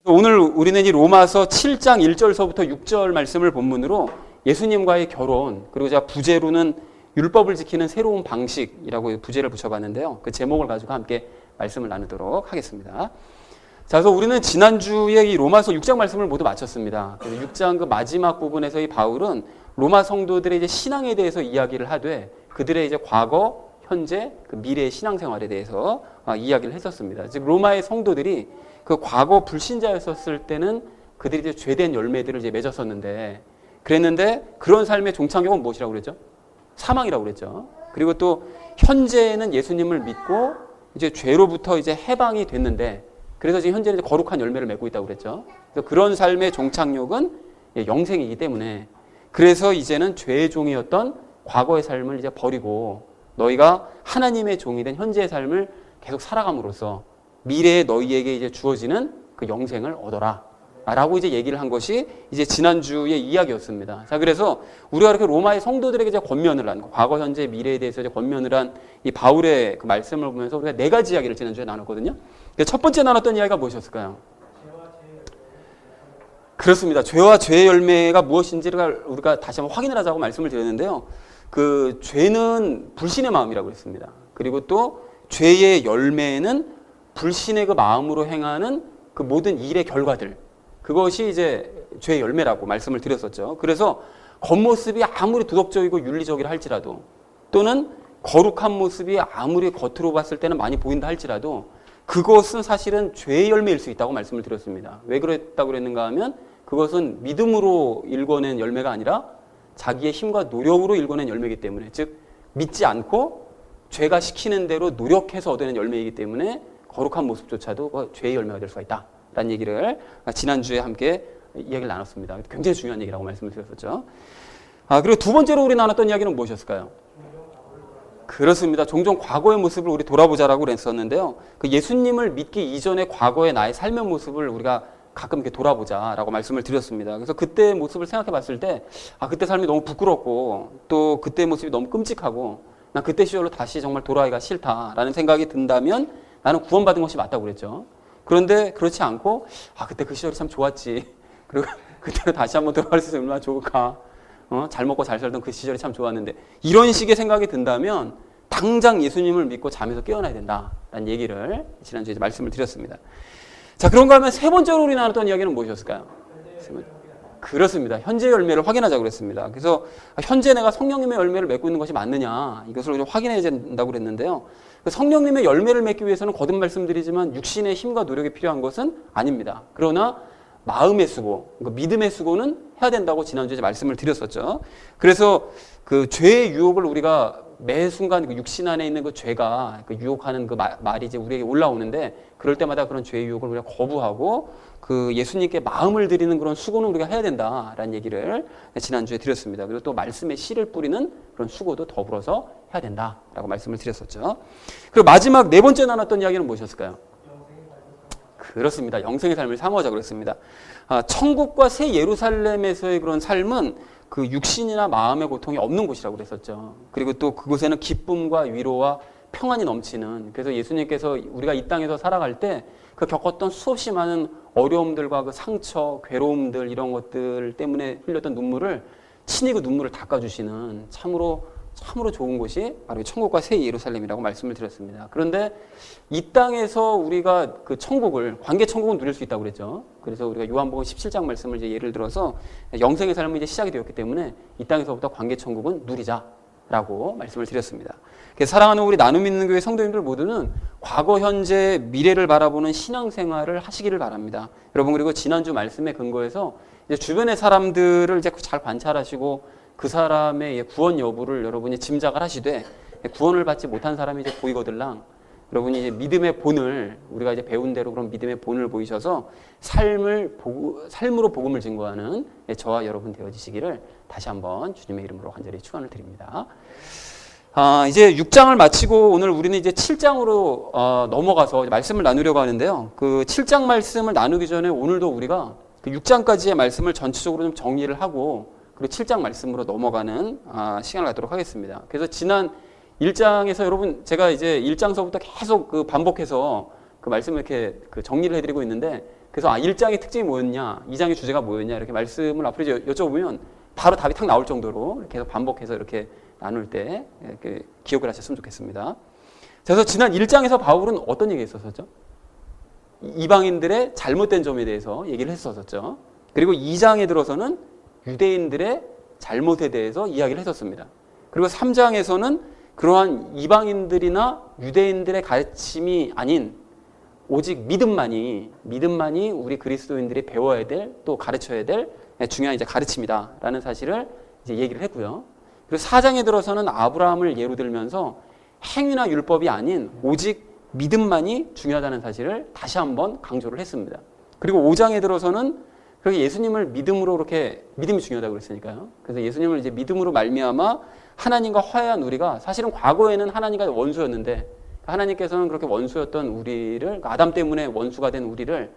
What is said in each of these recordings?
오늘 우리는 이 로마서 7장 1절서부터 6절 말씀을 본문으로 예수님과의 결혼, 그리고 제가 부제로는 율법을 지키는 새로운 방식이라고 부제를 붙여봤는데요. 그 제목을 가지고 함께 말씀을 나누도록 하겠습니다. 자, 그래서 우리는 지난주에 이 로마서 6장 말씀을 모두 마쳤습니다. 그래서 6장 그 마지막 부분에서 이 바울은 로마 성도들의 이제 신앙에 대해서 이야기를 하되 그들의 이제 과거, 현재, 그 미래의 신앙생활에 대해서 이야기를 했었습니다. 즉 로마의 성도들이 그 과거 불신자였었을 때는 그들이 이제 죄된 열매들을 이제 맺었었는데 그랬는데 그런 삶의 종착역은 무엇이라고 그랬죠? 사망이라고 그랬죠. 그리고 또 현재는 예수님을 믿고 이제 죄로부터 이제 해방이 됐는데 그래서 지금 현재는 이제 거룩한 열매를 맺고 있다고 그랬죠. 그래서 그런 삶의 종착역은 영생이기 때문에 그래서 이제는 죄의 종이었던 과거의 삶을 이제 버리고 너희가 하나님의 종이 된 현재의 삶을 계속 살아감으로써 미래에 너희에게 이제 주어지는 그 영생을 얻어라. 라고 이제 얘기를 한 것이 이제 지난주의 이야기였습니다. 자, 그래서 우리가 이렇게 로마의 성도들에게 이제 권면을 한, 과거, 현재, 미래에 대해서 이제 권면을 한 이 바울의 그 말씀을 보면서 우리가 네 가지 이야기를 지난주에 나눴거든요. 첫 번째 나눴던 이야기가 무엇이었을까요? 그렇습니다. 죄와 죄의 열매가 무엇인지를 우리가 다시 한번 확인을 하자고 말씀을 드렸는데요. 그 죄는 불신의 마음이라고 했습니다. 그리고 또 죄의 열매는 불신의 그 마음으로 행하는 그 모든 일의 결과들. 그것이 이제 죄의 열매라고 말씀을 드렸었죠. 그래서 겉모습이 아무리 도덕적이고 윤리적이라 할지라도 또는 거룩한 모습이 아무리 겉으로 봤을 때는 많이 보인다 할지라도 그것은 사실은 죄의 열매일 수 있다고 말씀을 드렸습니다. 왜 그랬다고 그랬는가 하면 그것은 믿음으로 일궈낸 열매가 아니라 자기의 힘과 노력으로 일궈낸 열매이기 때문에 즉 믿지 않고 죄가 시키는 대로 노력해서 얻어낸 열매이기 때문에 거룩한 모습조차도 죄의 열매가 될 수가 있다. 라는 얘기를 지난주에 함께 이야기를 나눴습니다. 굉장히 중요한 얘기라고 말씀을 드렸었죠. 그리고 두 번째로 우리 나눴던 이야기는 무엇이었을까요? 그렇습니다. 종종 과거의 모습을 우리 돌아보자라고 그랬었는데요. 그 예수님을 믿기 이전의 과거의 나의 삶의 모습을 우리가 가끔 이렇게 돌아보자라고 말씀을 드렸습니다. 그래서 그때의 모습을 생각해 봤을 때, 그때 삶이 너무 부끄럽고, 또 그때의 모습이 너무 끔찍하고, 난 그때 시절로 다시 정말 돌아가기가 싫다라는 생각이 든다면 나는 구원받은 것이 맞다고 그랬죠. 그런데 그렇지 않고, 그때 그 시절이 참 좋았지. 그리고 그때로 다시 한번 돌아갈 수 있으면 얼마나 좋을까. 잘 먹고 잘 살던 그 시절이 참 좋았는데 이런 식의 생각이 든다면 당장 예수님을 믿고 잠에서 깨어나야 된다라는 얘기를 지난주에 말씀을 드렸습니다. 자, 그런가 하면 세 번째로 우리 나눴던 이야기는 무엇이었을까요? 그렇습니다. 현재 열매를 확인하자고 그랬습니다. 그래서 현재 내가 성령님의 열매를 맺고 있는 것이 맞느냐 이것을 우리가 확인해야 된다고 그랬는데요. 성령님의 열매를 맺기 위해서는 거듭 말씀드리지만 육신의 힘과 노력이 필요한 것은 아닙니다. 그러나 마음의 수고, 믿음의 수고는 해야 된다고 지난주에 말씀을 드렸었죠. 그래서 그 죄의 유혹을 우리가 매 순간 그 육신 안에 있는 그 죄가 그 유혹하는 그 말이 이제 우리에게 올라오는데 그럴 때마다 그런 죄의 유혹을 우리가 거부하고 그 예수님께 마음을 드리는 그런 수고는 우리가 해야 된다라는 얘기를 지난주에 드렸습니다. 그리고 또 말씀에 씨를 뿌리는 그런 수고도 더불어서 해야 된다라고 말씀을 드렸었죠. 그리고 마지막 네 번째 나눴던 이야기는 무엇이었을까요? 그렇습니다. 영생의 삶을 사모하자 그랬습니다. 천국과 새 예루살렘에서의 그런 삶은 그 육신이나 마음의 고통이 없는 곳이라고 그랬었죠. 그리고 또 그곳에는 기쁨과 위로와 평안이 넘치는, 그래서 예수님께서 우리가 이 땅에서 살아갈 때 그 겪었던 수없이 많은 어려움들과 그 상처, 괴로움들 이런 것들 때문에 흘렸던 눈물을 친히 그 눈물을 닦아주시는 참으로 좋은 곳이 바로 천국과 새 예루살렘이라고 말씀을 드렸습니다. 그런데 이 땅에서 우리가 그 천국을, 관계 천국은 누릴 수 있다고 그랬죠. 그래서 우리가 요한복음 17장 말씀을 이제 예를 들어서 영생의 삶이 이제 시작이 되었기 때문에 이 땅에서부터 관계 천국은 누리자라고 말씀을 드렸습니다. 그래서 사랑하는 우리 나눔 있는 교회 성도님들 모두는 과거, 현재, 미래를 바라보는 신앙생활을 하시기를 바랍니다. 여러분, 그리고 지난주 말씀에 근거해서 이제 주변의 사람들을 이제 잘 관찰하시고 그 사람의 구원 여부를 여러분이 짐작을 하시되 구원을 받지 못한 사람이 이제 보이거들랑 여러분이 이제 믿음의 본을 우리가 이제 배운 대로 그런 믿음의 본을 보이셔서 삶으로 복음을 증거하는 저와 여러분 되어지시기를 다시 한번 주님의 이름으로 간절히 축원을 드립니다. 이제 6장을 마치고 오늘 우리는 이제 7장으로 넘어가서 말씀을 나누려고 하는데요. 그 7장 말씀을 나누기 전에 오늘도 우리가 그 6장까지의 말씀을 전체적으로 좀 정리를 하고 그리고 7장 말씀으로 넘어가는 시간을 갖도록 하겠습니다. 그래서 지난 1장에서 여러분 제가 이제 1장서부터 계속 그 반복해서 그 말씀을 이렇게 그 정리를 해드리고 있는데 그래서 1장의 특징이 뭐였냐, 2장의 주제가 뭐였냐 이렇게 말씀을 앞으로 여쭤보면 바로 답이 탁 나올 정도로 계속 반복해서 이렇게 나눌 때 이렇게 기억을 하셨으면 좋겠습니다. 그래서 지난 1장에서 바울은 어떤 얘기 했었죠? 이방인들의 잘못된 점에 대해서 얘기를 했었죠. 그리고 2장에 들어서는 유대인들의 잘못에 대해서 이야기를 했었습니다. 그리고 3장에서는 그러한 이방인들이나 유대인들의 가르침이 아닌 오직 믿음만이 우리 그리스도인들이 배워야 될, 또 가르쳐야 될 중요한 이제 가르침이다라는 사실을 이제 얘기를 했고요. 그리고 4장에 들어서는 아브라함을 예로 들면서 행위나 율법이 아닌 오직 믿음만이 중요하다는 사실을 다시 한번 강조를 했습니다. 그리고 5장에 들어서는 그렇게 예수님을 믿음으로 그렇게 믿음이 중요하다고 그랬으니까요. 그래서 예수님을 이제 믿음으로 말미암아 하나님과 화해한 우리가 사실은 과거에는 하나님과 원수였는데 하나님께서는 그렇게 원수였던 우리를 아담 때문에 원수가 된 우리를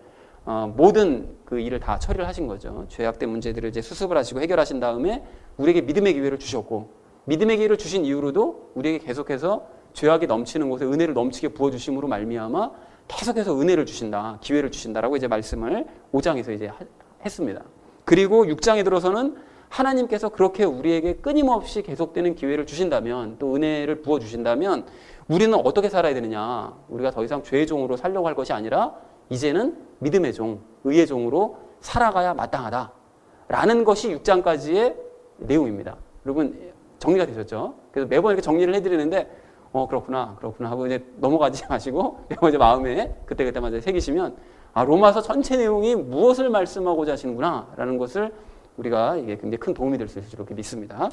모든 그 일을 다 처리를 하신 거죠. 죄악된 문제들을 이제 수습을 하시고 해결하신 다음에 우리에게 믿음의 기회를 주셨고 믿음의 기회를 주신 이후로도 우리에게 계속해서 죄악이 넘치는 곳에 은혜를 넘치게 부어주심으로 말미암아 계속해서 은혜를 주신다, 기회를 주신다라고 이제 말씀을 5장에서 이제 했습니다. 그리고 6장에 들어서는 하나님께서 그렇게 우리에게 끊임없이 계속되는 기회를 주신다면 또 은혜를 부어주신다면 우리는 어떻게 살아야 되느냐, 우리가 더 이상 죄의 종으로 살려고 할 것이 아니라 이제는 믿음의 종, 의의 종으로 살아가야 마땅하다라는 것이 6장까지의 내용입니다. 여러분 정리가 되셨죠? 그래서 매번 이렇게 정리를 해드리는데 그렇구나 하고 이제 넘어가지 마시고 매번 이제 마음에 그때마다 이제 새기시면 로마서 전체 내용이 무엇을 말씀하고자 하시는구나라는 것을 우리가 이게 굉장히 큰 도움이 될 수 있을 줄 믿습니다.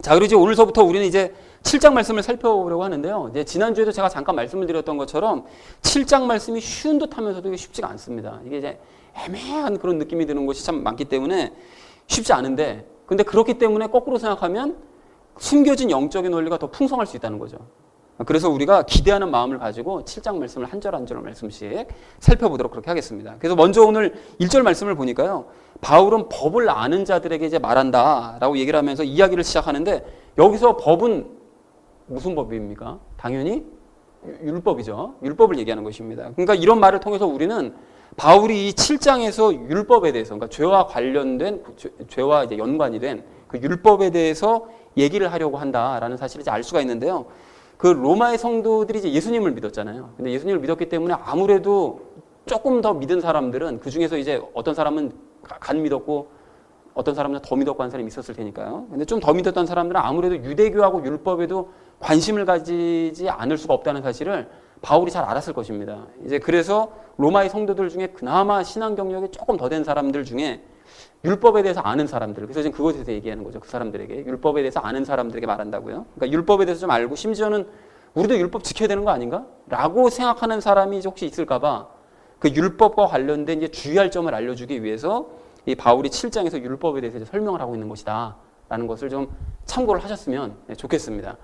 자, 그리고 이제 오늘서부터 우리는 이제 7장 말씀을 살펴보려고 하는데요. 이제 지난주에도 제가 잠깐 말씀을 드렸던 것처럼 7장 말씀이 쉬운 듯 하면서도 이게 쉽지가 않습니다. 이게 이제 애매한 그런 느낌이 드는 것이 참 많기 때문에 쉽지 않은데, 근데 그렇기 때문에 거꾸로 생각하면 숨겨진 영적인 원리가 더 풍성할 수 있다는 거죠. 그래서 우리가 기대하는 마음을 가지고 7장 말씀을 한 절 한 절 말씀씩 살펴보도록 그렇게 하겠습니다. 그래서 먼저 오늘 1절 말씀을 보니까요. 바울은 법을 아는 자들에게 이제 말한다라고 얘기를 하면서 이야기를 시작하는데 여기서 법은 무슨 법입니까? 당연히 율법이죠. 율법을 얘기하는 것입니다. 그러니까 이런 말을 통해서 우리는 바울이 이 7장에서 율법에 대해서, 그러니까 죄와 관련된, 죄와 이제 연관이 된 그 율법에 대해서 얘기를 하려고 한다라는 사실을 이제 알 수가 있는데요. 그 로마의 성도들이 이제 예수님을 믿었잖아요. 근데 예수님을 믿었기 때문에 아무래도 조금 더 믿은 사람들은 그 중에서 이제 어떤 사람은 간 믿었고 어떤 사람은 더 믿었고 하는 사람이 있었을 테니까요. 근데 좀 더 믿었던 사람들은 아무래도 유대교하고 율법에도 관심을 가지지 않을 수가 없다는 사실을 바울이 잘 알았을 것입니다. 이제 그래서 로마의 성도들 중에 그나마 신앙 경력이 조금 더 된 사람들 중에 율법에 대해서 아는 사람들, 그래서 지금 그것에 대해서 얘기하는 거죠. 그 사람들에게 그러니까 율법에 대해서 아는 사람들에게 말한다고요. 그러니까 율법에 대해서 좀 알고 심지어는 우리도 율법 지켜야 되는 거 아닌가? 라고 생각하는 사람이 혹시 있을까봐 그 율법과 관련된 이제 주의할 점을 알려주기 위해서 이 바울이 7장에서 율법에 대해서 설명을 하고 있는 것이다 라는 것을 좀 참고를 하셨으면 좋겠습니다.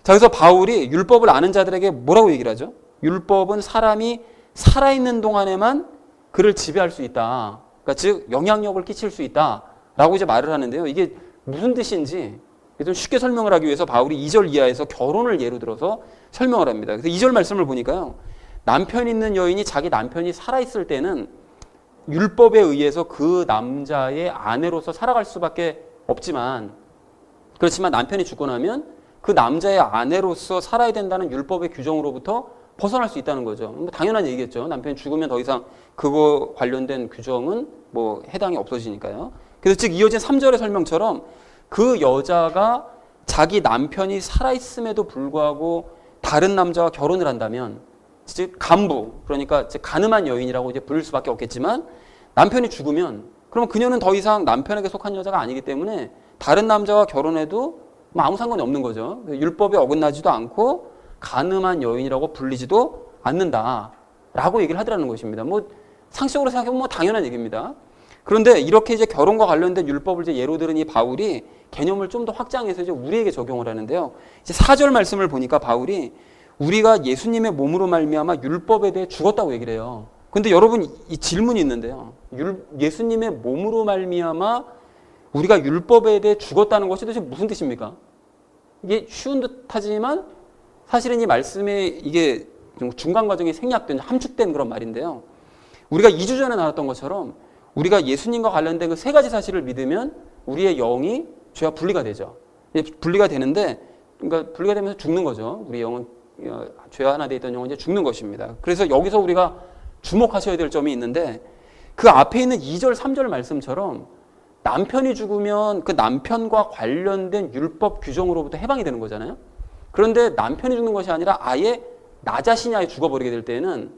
자, 그래서 바울이 율법을 아는 자들에게 뭐라고 얘기를 하죠? 율법은 사람이 살아있는 동안에만 그를 지배할 수 있다. 그러니까 즉 영향력을 끼칠 수 있다라고 이제 말을 하는데요. 이게 무슨 뜻인지 좀 쉽게 설명을 하기 위해서 바울이 2절 이하에서 결혼을 예로 들어서 설명을 합니다. 그래서 2절 말씀을 보니까요. 남편 있는 여인이 자기 남편이 살아있을 때는 율법에 의해서 그 남자의 아내로서 살아갈 수밖에 없지만, 그렇지만 남편이 죽고 나면 그 남자의 아내로서 살아야 된다는 율법의 규정으로부터 벗어날 수 있다는 거죠. 뭐 당연한 얘기겠죠. 남편이 죽으면 더 이상 그거 관련된 규정은 뭐 해당이 없어지니까요. 그래서 즉 이어진 3절의 설명처럼 그 여자가 자기 남편이 살아있음에도 불구하고 다른 남자와 결혼을 한다면, 즉 간부, 그러니까 즉 가늠한 여인이라고 이제 부를 수밖에 없겠지만, 남편이 죽으면 그러면 그녀는 더 이상 남편에게 속한 여자가 아니기 때문에 다른 남자와 결혼해도 뭐 아무 상관이 없는 거죠. 율법에 어긋나지도 않고 가늠한 여인이라고 불리지도 않는다라고 얘기를 하더라는 것입니다. 뭐 상식적으로 생각해보면 뭐 당연한 얘기입니다. 그런데 이렇게 이제 결혼과 관련된 율법을 이제 예로 들은 이 바울이 개념을 좀 더 확장해서 이제 우리에게 적용을 하는데요. 이제 4절 말씀을 보니까 바울이 우리가 예수님의 몸으로 말미암아 율법에 대해 죽었다고 얘기를 해요. 근데 여러분 이 질문이 있는데요. 예수님의 몸으로 말미암아 우리가 율법에 대해 죽었다는 것이 도대체 무슨 뜻입니까? 이게 쉬운 듯하지만 사실은 이 말씀에 이게 중간 과정이 생략된, 함축된 그런 말인데요. 우리가 2주 전에 나눴던 것처럼 우리가 예수님과 관련된 그 세 가지 사실을 믿으면 우리의 영이 죄와 분리가 되죠. 분리가 되는데, 그러니까 분리가 되면서 죽는 거죠. 우리 영은, 죄와 하나 돼 있던 영은 이제 죽는 것입니다. 그래서 여기서 우리가 주목하셔야 될 점이 있는데, 그 앞에 있는 2절, 3절 말씀처럼 남편이 죽으면 그 남편과 관련된 율법 규정으로부터 해방이 되는 거잖아요. 그런데 남편이 죽는 것이 아니라 아예 나 자신이 아예 죽어버리게 될 때는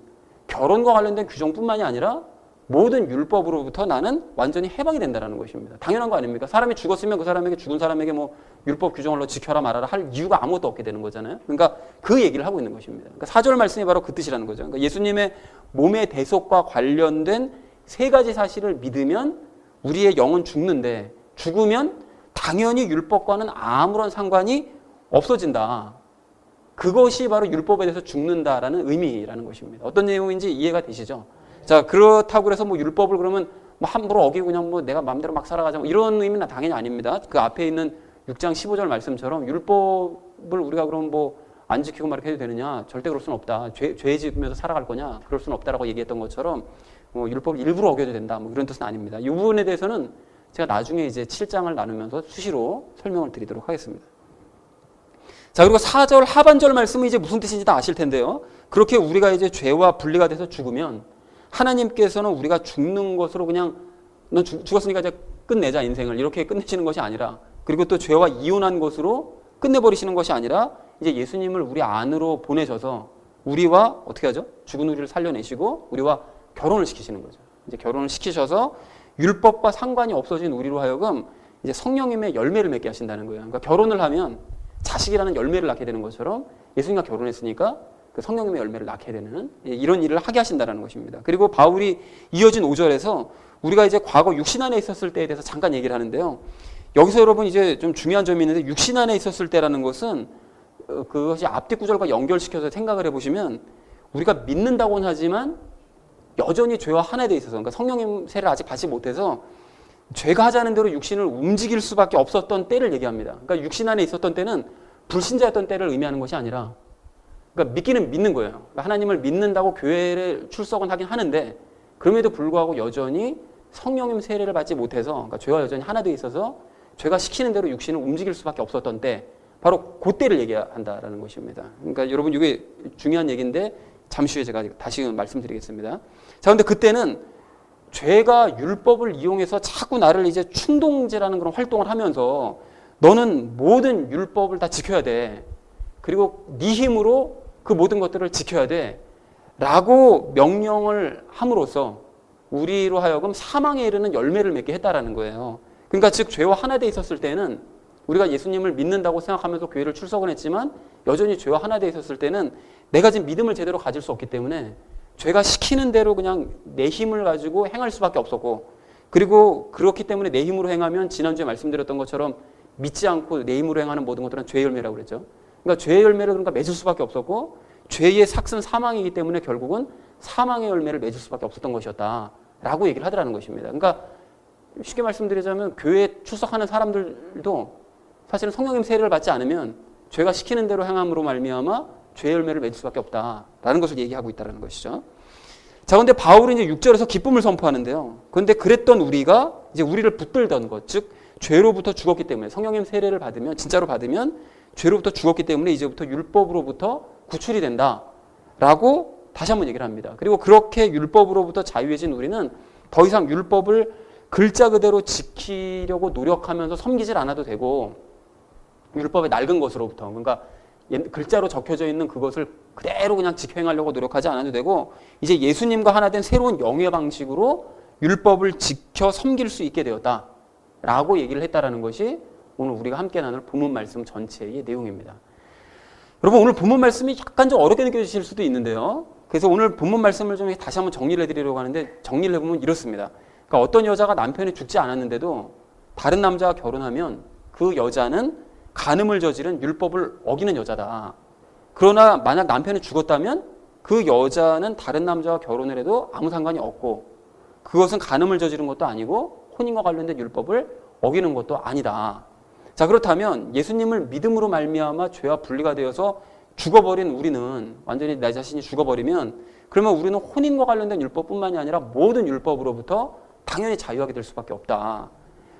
결혼과 관련된 규정뿐만이 아니라 모든 율법으로부터 나는 완전히 해방이 된다는 것입니다. 당연한 거 아닙니까? 사람이 죽었으면 그 사람에게, 죽은 사람에게 뭐 율법 규정을 지켜라 말아라 할 이유가 아무것도 없게 되는 거잖아요. 그러니까 그 얘기를 하고 있는 것입니다. 그러니까 4절 말씀이 바로 그 뜻이라는 거죠. 그러니까 예수님의 몸의 대속과 관련된 세 가지 사실을 믿으면 우리의 영은 죽는데, 죽으면 당연히 율법과는 아무런 상관이 없어진다. 그것이 바로 율법에 대해서 죽는다라는 의미라는 것입니다. 어떤 내용인지 이해가 되시죠? 자, 그렇다고 해서 뭐 율법을 그러면 뭐 함부로 어기고 그냥 뭐 내가 마음대로 막 살아가자 뭐 이런 의미는 당연히 아닙니다. 그 앞에 있는 6장 15절 말씀처럼 율법을 우리가 그럼 뭐 안 지키고 막 이렇게 해도 되느냐? 절대 그럴 수는 없다. 죄 지으면서 살아갈 거냐? 그럴 수는 없다라고 얘기했던 것처럼 율법을 일부러 어겨도 된다. 뭐 그런 뜻은 아닙니다. 이 부분에 대해서는 제가 나중에 이제 7장을 나누면서 수시로 설명을 드리도록 하겠습니다. 자, 그리고 4절 하반절 말씀은 이제 무슨 뜻인지 다 아실 텐데요. 그렇게 우리가 이제 죄와 분리가 돼서 죽으면 하나님께서는 우리가 죽는 것으로 그냥 넌 죽었으니까 이제 끝내자 인생을 이렇게 끝내시는 것이 아니라, 그리고 또 죄와 이혼한 것으로 끝내버리시는 것이 아니라 이제 예수님을 우리 안으로 보내셔서 우리와 어떻게 하죠? 죽은 우리를 살려내시고 우리와 결혼을 시키시는 거죠. 이제 결혼을 시키셔서 율법과 상관이 없어진 우리로 하여금 이제 성령님의 열매를 맺게 하신다는 거예요. 그러니까 결혼을 하면 자식이라는 열매를 낳게 되는 것처럼 예수님과 결혼했으니까 그 성령님의 열매를 낳게 되는 이런 일을 하게 하신다는 것입니다. 그리고 바울이 이어진 5절에서 우리가 이제 과거 육신 안에 있었을 때에 대해서 잠깐 얘기를 하는데요. 여기서 여러분 이제 좀 중요한 점이 있는데, 육신 안에 있었을 때라는 것은 그것이 앞뒤 구절과 연결시켜서 생각을 해보시면 우리가 믿는다고는 하지만 여전히 죄와 하나 돼 있어서, 그러니까 성령님 세례를 아직 받지 못해서 죄가 하자는 대로 육신을 움직일 수밖에 없었던 때를 얘기합니다. 그러니까 육신 안에 있었던 때는 불신자였던 때를 의미하는 것이 아니라, 그러니까 믿기는 믿는 거예요. 그러니까 하나님을 믿는다고 교회를 출석은 하긴 하는데 그럼에도 불구하고 여전히 성령님 세례를 받지 못해서, 그러니까 죄와 여전히 하나 돼 있어서 죄가 시키는 대로 육신을 움직일 수밖에 없었던 때, 바로 그때를 얘기한다라는 것입니다. 그러니까 여러분 이게 중요한 얘기인데 잠시 후에 제가 다시 말씀드리겠습니다. 자, 근데 그때는 죄가 율법을 이용해서 자꾸 나를 이제 충동제라는 그런 활동을 하면서 너는 모든 율법을 다 지켜야 돼. 그리고 네 힘으로 그 모든 것들을 지켜야 돼. 라고 명령을 함으로써 우리로 하여금 사망에 이르는 열매를 맺게 했다라는 거예요. 그러니까 즉 죄와 하나 돼 있었을 때는 우리가 예수님을 믿는다고 생각하면서 교회를 출석은 했지만 여전히 죄와 하나 돼 있었을 때는 내가 지금 믿음을 제대로 가질 수 없기 때문에 죄가 시키는 대로 그냥 내 힘을 가지고 행할 수밖에 없었고, 그리고 그렇기 때문에 내 힘으로 행하면 지난주에 말씀드렸던 것처럼 믿지 않고 내 힘으로 행하는 모든 것들은 죄의 열매라고 그랬죠. 그러니까 죄의 열매를 그러니까 맺을 수밖에 없었고, 죄의 삭은 사망이기 때문에 결국은 사망의 열매를 맺을 수밖에 없었던 것이었다라고 얘기를 하더라는 것입니다. 그러니까 쉽게 말씀드리자면 교회에 출석하는 사람들도 사실은 성령님 세례를 받지 않으면 죄가 시키는 대로 행함으로 말미암아 죄의 열매를 맺을 수밖에 없다라는 것을 얘기하고 있다는 것이죠. 자, 근데 바울은 이제 6절에서 기쁨을 선포하는데요. 그런데 그랬던 우리가 이제 우리를 붙들던 것, 즉 죄로부터 죽었기 때문에, 성령님 세례를 받으면, 진짜로 받으면 죄로부터 죽었기 때문에 이제부터 율법으로부터 구출이 된다라고 다시 한번 얘기를 합니다. 그리고 그렇게 율법으로부터 자유해진 우리는 더 이상 율법을 글자 그대로 지키려고 노력하면서 섬기질 않아도 되고, 율법의 낡은 것으로부터, 그러니까 글자로 적혀져 있는 그것을 그대로 그냥 지켜 행하려고 노력하지 않아도 되고, 이제 예수님과 하나 된 새로운 영의 방식으로 율법을 지켜 섬길 수 있게 되었다라고 얘기를 했다라는 것이 오늘 우리가 함께 나눌 본문 말씀 전체의 내용입니다. 여러분, 오늘 본문 말씀이 약간 좀 어렵게 느껴지실 수도 있는데요. 그래서 오늘 본문 말씀을 좀 다시 한번 정리를 해드리려고 하는데, 정리를 해보면 이렇습니다. 그러니까 어떤 여자가 남편이 죽지 않았는데도 다른 남자와 결혼하면 그 여자는 간음을 저지른 율법을 어기는 여자다. 그러나 만약 남편이 죽었다면 그 여자는 다른 남자와 결혼을 해도 아무 상관이 없고, 그것은 간음을 저지른 것도 아니고 혼인과 관련된 율법을 어기는 것도 아니다. 자, 그렇다면 예수님을 믿음으로 말미암아 죄와 분리가 되어서 죽어버린 우리는, 완전히 내 자신이 죽어버리면 그러면 우리는 혼인과 관련된 율법뿐만이 아니라 모든 율법으로부터 당연히 자유하게 될 수밖에 없다.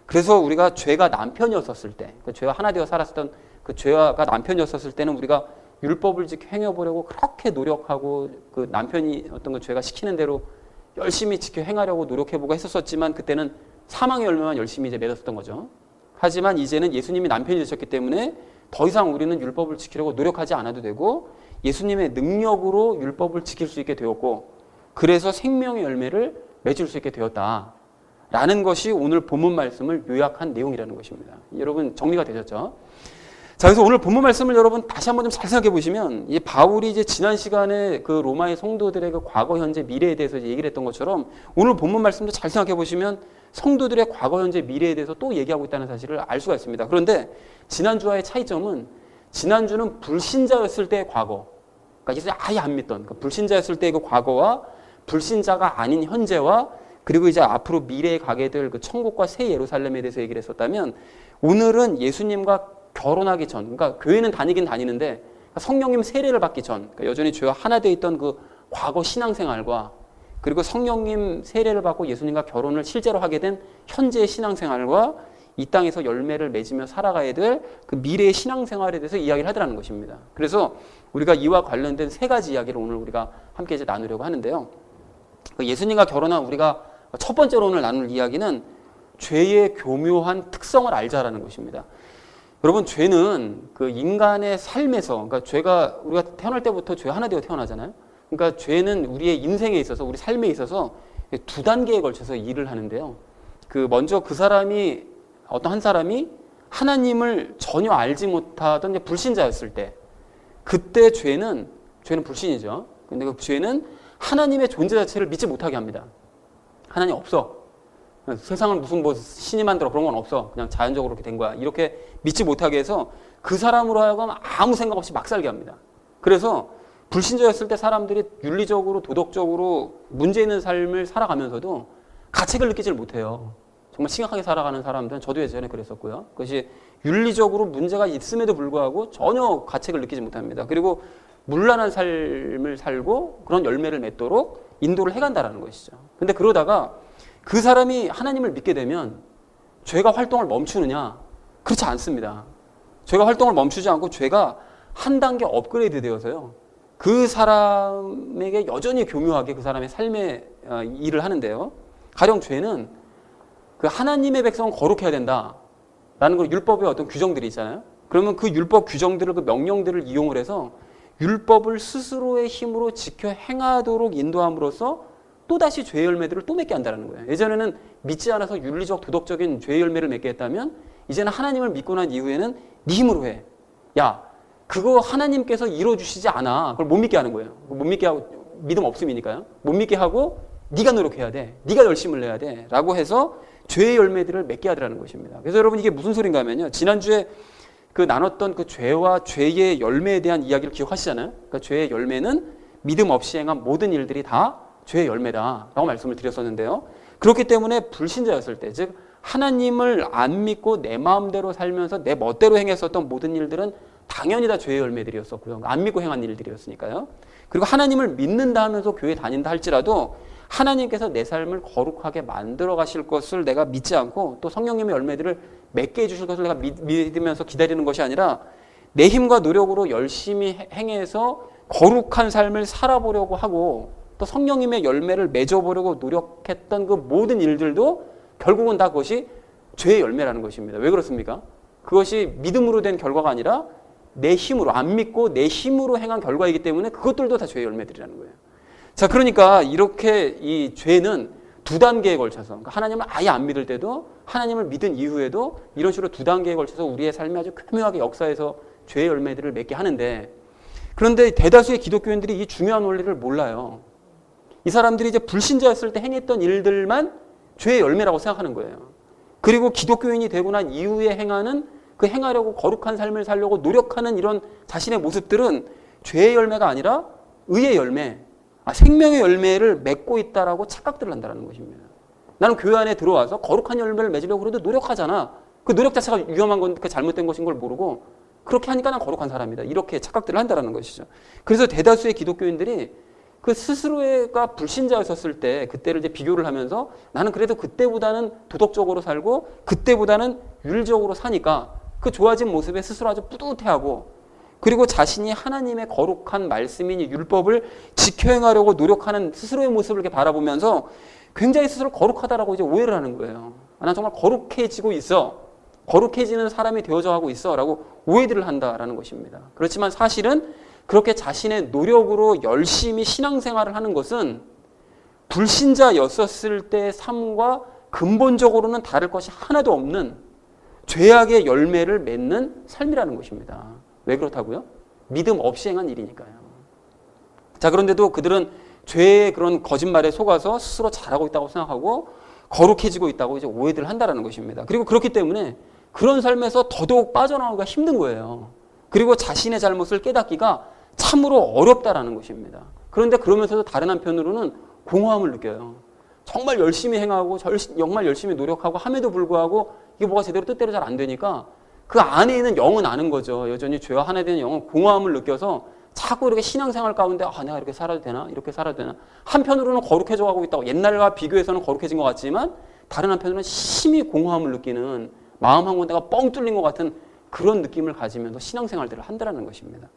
그래서 우리가 죄가 남편이었었을 때, 그 죄와 하나 되어 살았던 그 죄가 남편이었었을 때는 우리가 율법을 지켜 행해보려고 그렇게 노력하고 그 남편이 어떤 그 죄가 시키는 대로 열심히 지켜 행하려고 노력해보고 했었지만 그때는 사망의 열매만 열심히 이제 맺었던 거죠. 하지만 이제는 예수님이 남편이 되셨기 때문에 더 이상 우리는 율법을 지키려고 노력하지 않아도 되고 예수님의 능력으로 율법을 지킬 수 있게 되었고 그래서 생명의 열매를 맺을 수 있게 되었다라는 것이 오늘 본문 말씀을 요약한 내용이라는 것입니다. 여러분 정리가 되셨죠? 자, 그래서 오늘 본문 말씀을 여러분 다시 한번 좀 잘 생각해 보시면 이 바울이 이제 지난 시간에 그 로마의 성도들의 그 과거, 현재, 미래에 대해서 이제 얘기를 했던 것처럼 오늘 본문 말씀도 잘 생각해 보시면 성도들의 과거, 현재, 미래에 대해서 또 얘기하고 있다는 사실을 알 수가 있습니다. 그런데 지난주와의 차이점은 지난주는 불신자였을 때의 과거, 그러니까 예수를 아예 안 믿던 그러니까 불신자였을 때의 그 과거와 불신자가 아닌 현재와 그리고 이제 앞으로 미래에 가게 될 그 천국과 새 예루살렘에 대해서 얘기를 했었다면 오늘은 예수님과 결혼하기 전, 그러니까 교회는 다니긴 다니는데 성령님 세례를 받기 전, 그러니까 여전히 죄와 하나 되어 있던 그 과거 신앙생활과 그리고 성령님 세례를 받고 예수님과 결혼을 실제로 하게 된 현재의 신앙생활과 이 땅에서 열매를 맺으며 살아가야 될 그 미래의 신앙생활에 대해서 이야기를 하더라는 것입니다. 그래서 우리가 이와 관련된 세 가지 이야기를 오늘 우리가 함께 이제 나누려고 하는데요. 예수님과 결혼한 우리가 첫 번째로 오늘 나눌 이야기는 죄의 교묘한 특성을 알자라는 것입니다. 여러분 죄는 그 인간의 삶에서 그러니까 죄가 우리가 태어날 때부터 죄 하나 되어 태어나잖아요. 그러니까 죄는 우리의 인생에 있어서 우리 삶에 있어서 두 단계에 걸쳐서 일을 하는데요. 그 먼저 그 사람이 어떤 한 사람이 하나님을 전혀 알지 못하던 불신자였을 때 그때 죄는 불신이죠. 근데 그 죄는 하나님의 존재 자체를 믿지 못하게 합니다. 하나님 없어. 세상을 무슨 뭐 신이 만들어 그런 건 없어. 그냥 자연적으로 그렇게 된 거야. 이렇게 믿지 못하게 해서 그 사람으로 하여금 아무 생각 없이 막 살게 합니다. 그래서 불신자였을 때 사람들이 윤리적으로 도덕적으로 문제 있는 삶을 살아가면서도 가책을 느끼질 못해요. 정말 심각하게 살아가는 사람들은 저도 예전에 그랬었고요. 그것이 윤리적으로 문제가 있음에도 불구하고 전혀 가책을 느끼지 못합니다. 그리고 문란한 삶을 살고 그런 열매를 맺도록 인도를 해간다라는 것이죠. 근데 그러다가 그 사람이 하나님을 믿게 되면 죄가 활동을 멈추느냐? 그렇지 않습니다. 죄가 활동을 멈추지 않고 죄가 한 단계 업그레이드 되어서요. 그 사람에게 여전히 교묘하게 그 사람의 삶에 일을 하는데요. 가령 죄는 그 하나님의 백성은 거룩해야 된다라는 걸 율법의 어떤 규정들이 있잖아요. 그러면 그 율법 규정들을 그 명령들을 이용을 해서 율법을 스스로의 힘으로 지켜 행하도록 인도함으로써 또다시 죄의 열매들을 또 맺게 한다는 거예요. 예전에는 믿지 않아서 윤리적 도덕적인 죄의 열매를 맺게 했다면 이제는 하나님을 믿고 난 이후에는 네 힘으로 해. 야, 그거 하나님께서 이루어주시지 않아. 그걸 못 믿게 하는 거예요. 못 믿게 하고 믿음 없음이니까요. 못 믿게 하고 네가 노력해야 돼. 네가 열심을 내야 돼. 라고 해서 죄의 열매들을 맺게 하더라는 것입니다. 그래서 여러분 이게 무슨 소린가 하면요. 지난주에 그 나눴던 그 죄와 죄의 열매에 대한 이야기를 기억하시잖아요. 그러니까 죄의 열매는 믿음 없이 행한 모든 일들이 다 죄의 열매다라고 말씀을 드렸었는데요. 그렇기 때문에 불신자였을 때, 즉 하나님을 안 믿고 내 마음대로 살면서 내 멋대로 행했었던 모든 일들은 당연히 다 죄의 열매들이었었고요. 안 믿고 행한 일들이었으니까요. 그리고 하나님을 믿는다 하면서 교회 다닌다 할지라도 하나님께서 내 삶을 거룩하게 만들어 가실 것을 내가 믿지 않고 또 성령님의 열매들을 맺게 해주실 것을 내가 믿으면서 기다리는 것이 아니라 내 힘과 노력으로 열심히 행해서 거룩한 삶을 살아보려고 하고 또 성령님의 열매를 맺어보려고 노력했던 그 모든 일들도 결국은 다 그것이 죄의 열매라는 것입니다. 왜 그렇습니까? 그것이 믿음으로 된 결과가 아니라 내 힘으로, 안 믿고 내 힘으로 행한 결과이기 때문에 그것들도 다 죄의 열매들이라는 거예요. 자, 그러니까 이렇게 이 죄는 두 단계에 걸쳐서, 그러니까 하나님을 아예 안 믿을 때도 하나님을 믿은 이후에도 이런 식으로 두 단계에 걸쳐서 우리의 삶에 아주 교묘하게 역사해서 죄의 열매들을 맺게 하는데, 그런데 대다수의 기독교인들이 이 중요한 원리를 몰라요. 이 사람들이 이제 불신자였을 때 행했던 일들만 죄의 열매라고 생각하는 거예요. 그리고 기독교인이 되고 난 이후에 행하는 그 행하려고 거룩한 삶을 살려고 노력하는 이런 자신의 모습들은 죄의 열매가 아니라 의의 열매, 생명의 열매를 맺고 있다라고 착각들을 한다는 것입니다. 나는 교회 안에 들어와서 거룩한 열매를 맺으려고 그래도 노력하잖아. 그 노력 자체가 위험한 건 그 잘못된 것인 걸 모르고 그렇게 하니까 난 거룩한 사람이다. 이렇게 착각들을 한다는 것이죠. 그래서 대다수의 기독교인들이 그 스스로가 불신자였었을 때 그때를 이제 비교를 하면서 나는 그래도 그때보다는 도덕적으로 살고 그때보다는 윤리적으로 사니까 그 좋아진 모습에 스스로 아주 뿌듯해하고 그리고 자신이 하나님의 거룩한 말씀인 율법을 지켜 행하려고 노력하는 스스로의 모습을 이렇게 바라보면서 굉장히 스스로 거룩하다라고 이제 오해를 하는 거예요. 난 정말 거룩해지고 있어. 거룩해지는 사람이 되어져 가고 있어. 라고 오해들을 한다라는 것입니다. 그렇지만 사실은 그렇게 자신의 노력으로 열심히 신앙생활을 하는 것은 불신자였었을 때의 삶과 근본적으로는 다를 것이 하나도 없는 죄악의 열매를 맺는 삶이라는 것입니다. 왜 그렇다고요? 믿음 없이 행한 일이니까요. 자, 그런데도 그들은 죄의 그런 거짓말에 속아서 스스로 잘하고 있다고 생각하고 거룩해지고 있다고 이제 오해들을 한다는 것입니다. 그리고 그렇기 때문에 그런 삶에서 더더욱 빠져나오기가 힘든 거예요. 그리고 자신의 잘못을 깨닫기가 참으로 어렵다라는 것입니다. 그런데 그러면서도 다른 한편으로는 공허함을 느껴요. 정말 열심히 행하고 정말 열심히 노력하고 함에도 불구하고 이게 뭐가 제대로 뜻대로 잘 안 되니까 그 안에 있는 영은 아는 거죠. 여전히 죄와 하나 되는 영은 공허함을 느껴서 자꾸 이렇게 신앙생활 가운데 내가 이렇게 살아도 되나? 이렇게 살아도 되나? 한편으로는 거룩해져 가고 있다고 옛날과 비교해서는 거룩해진 것 같지만 다른 한편으로는 심히 공허함을 느끼는 마음 한 군데가 뻥 뚫린 것 같은 그런 느낌을 가지면서 신앙생활들을 한다는 것입니다.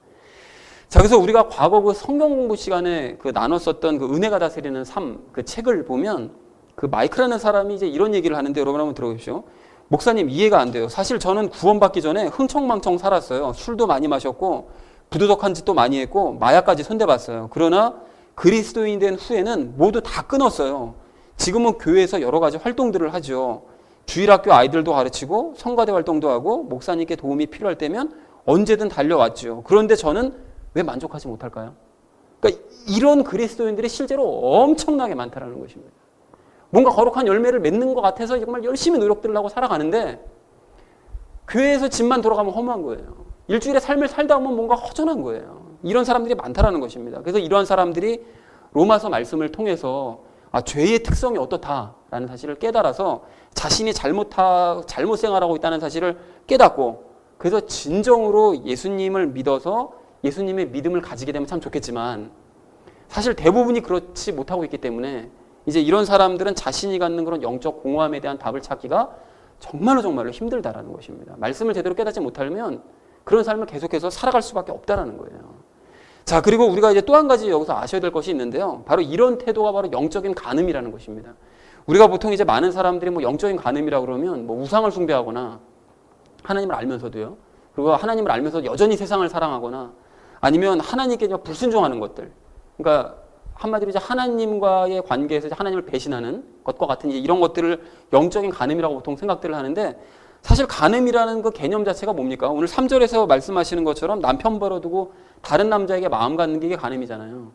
자, 그래서 우리가 과거 그 성경 공부 시간에 그 나눴었던 그 은혜가 다스리는 삶 그 책을 보면 그 마이크라는 사람이 이제 이런 얘기를 하는데 여러분 한번 들어보십시오. 목사님 이해가 안 돼요. 사실 저는 구원받기 전에 흥청망청 살았어요. 술도 많이 마셨고 부도덕한 짓도 많이 했고 마약까지 손대봤어요. 그러나 그리스도인 된 후에는 모두 다 끊었어요. 지금은 교회에서 여러 가지 활동들을 하죠. 주일학교 아이들도 가르치고 성가대 활동도 하고 목사님께 도움이 필요할 때면 언제든 달려왔죠. 그런데 저는 왜 만족하지 못할까요? 그러니까 이런 그리스도인들이 실제로 엄청나게 많다는 것입니다. 뭔가 거룩한 열매를 맺는 것 같아서 정말 열심히 노력들을 하고 살아가는데 교회에서 집만 돌아가면 허무한 거예요. 일주일에 삶을 살다 보면 뭔가 허전한 거예요. 이런 사람들이 많다는 것입니다. 그래서 이러한 사람들이 로마서 말씀을 통해서 죄의 특성이 어떻다라는 사실을 깨달아서 자신이 잘못 생활하고 있다는 사실을 깨닫고 그래서 진정으로 예수님을 믿어서 예수님의 믿음을 가지게 되면 참 좋겠지만 사실 대부분이 그렇지 못하고 있기 때문에 이제 이런 사람들은 자신이 갖는 그런 영적 공허함에 대한 답을 찾기가 정말로 힘들다라는 것입니다. 말씀을 제대로 깨닫지 못하면 그런 삶을 계속해서 살아갈 수밖에 없다라는 거예요. 자, 그리고 우리가 이제 또 한 가지 여기서 아셔야 될 것이 있는데요. 바로 이런 태도가 바로 영적인 간음이라는 것입니다. 우리가 보통 이제 많은 사람들이 뭐 영적인 간음이라고 그러면 뭐 우상을 숭배하거나 하나님을 알면서도요. 그리고 하나님을 알면서 여전히 세상을 사랑하거나 아니면 하나님께 불순종하는 것들. 그러니까 한마디로 이제 하나님과의 관계에서 이제 하나님을 배신하는 것과 같은 이런 것들을 영적인 간음이라고 보통 생각들을 하는데 사실 간음이라는 그 개념 자체가 뭡니까? 오늘 3절에서 말씀하시는 것처럼 남편 벌어두고 다른 남자에게 마음 갖는 게 이게 간음이잖아요.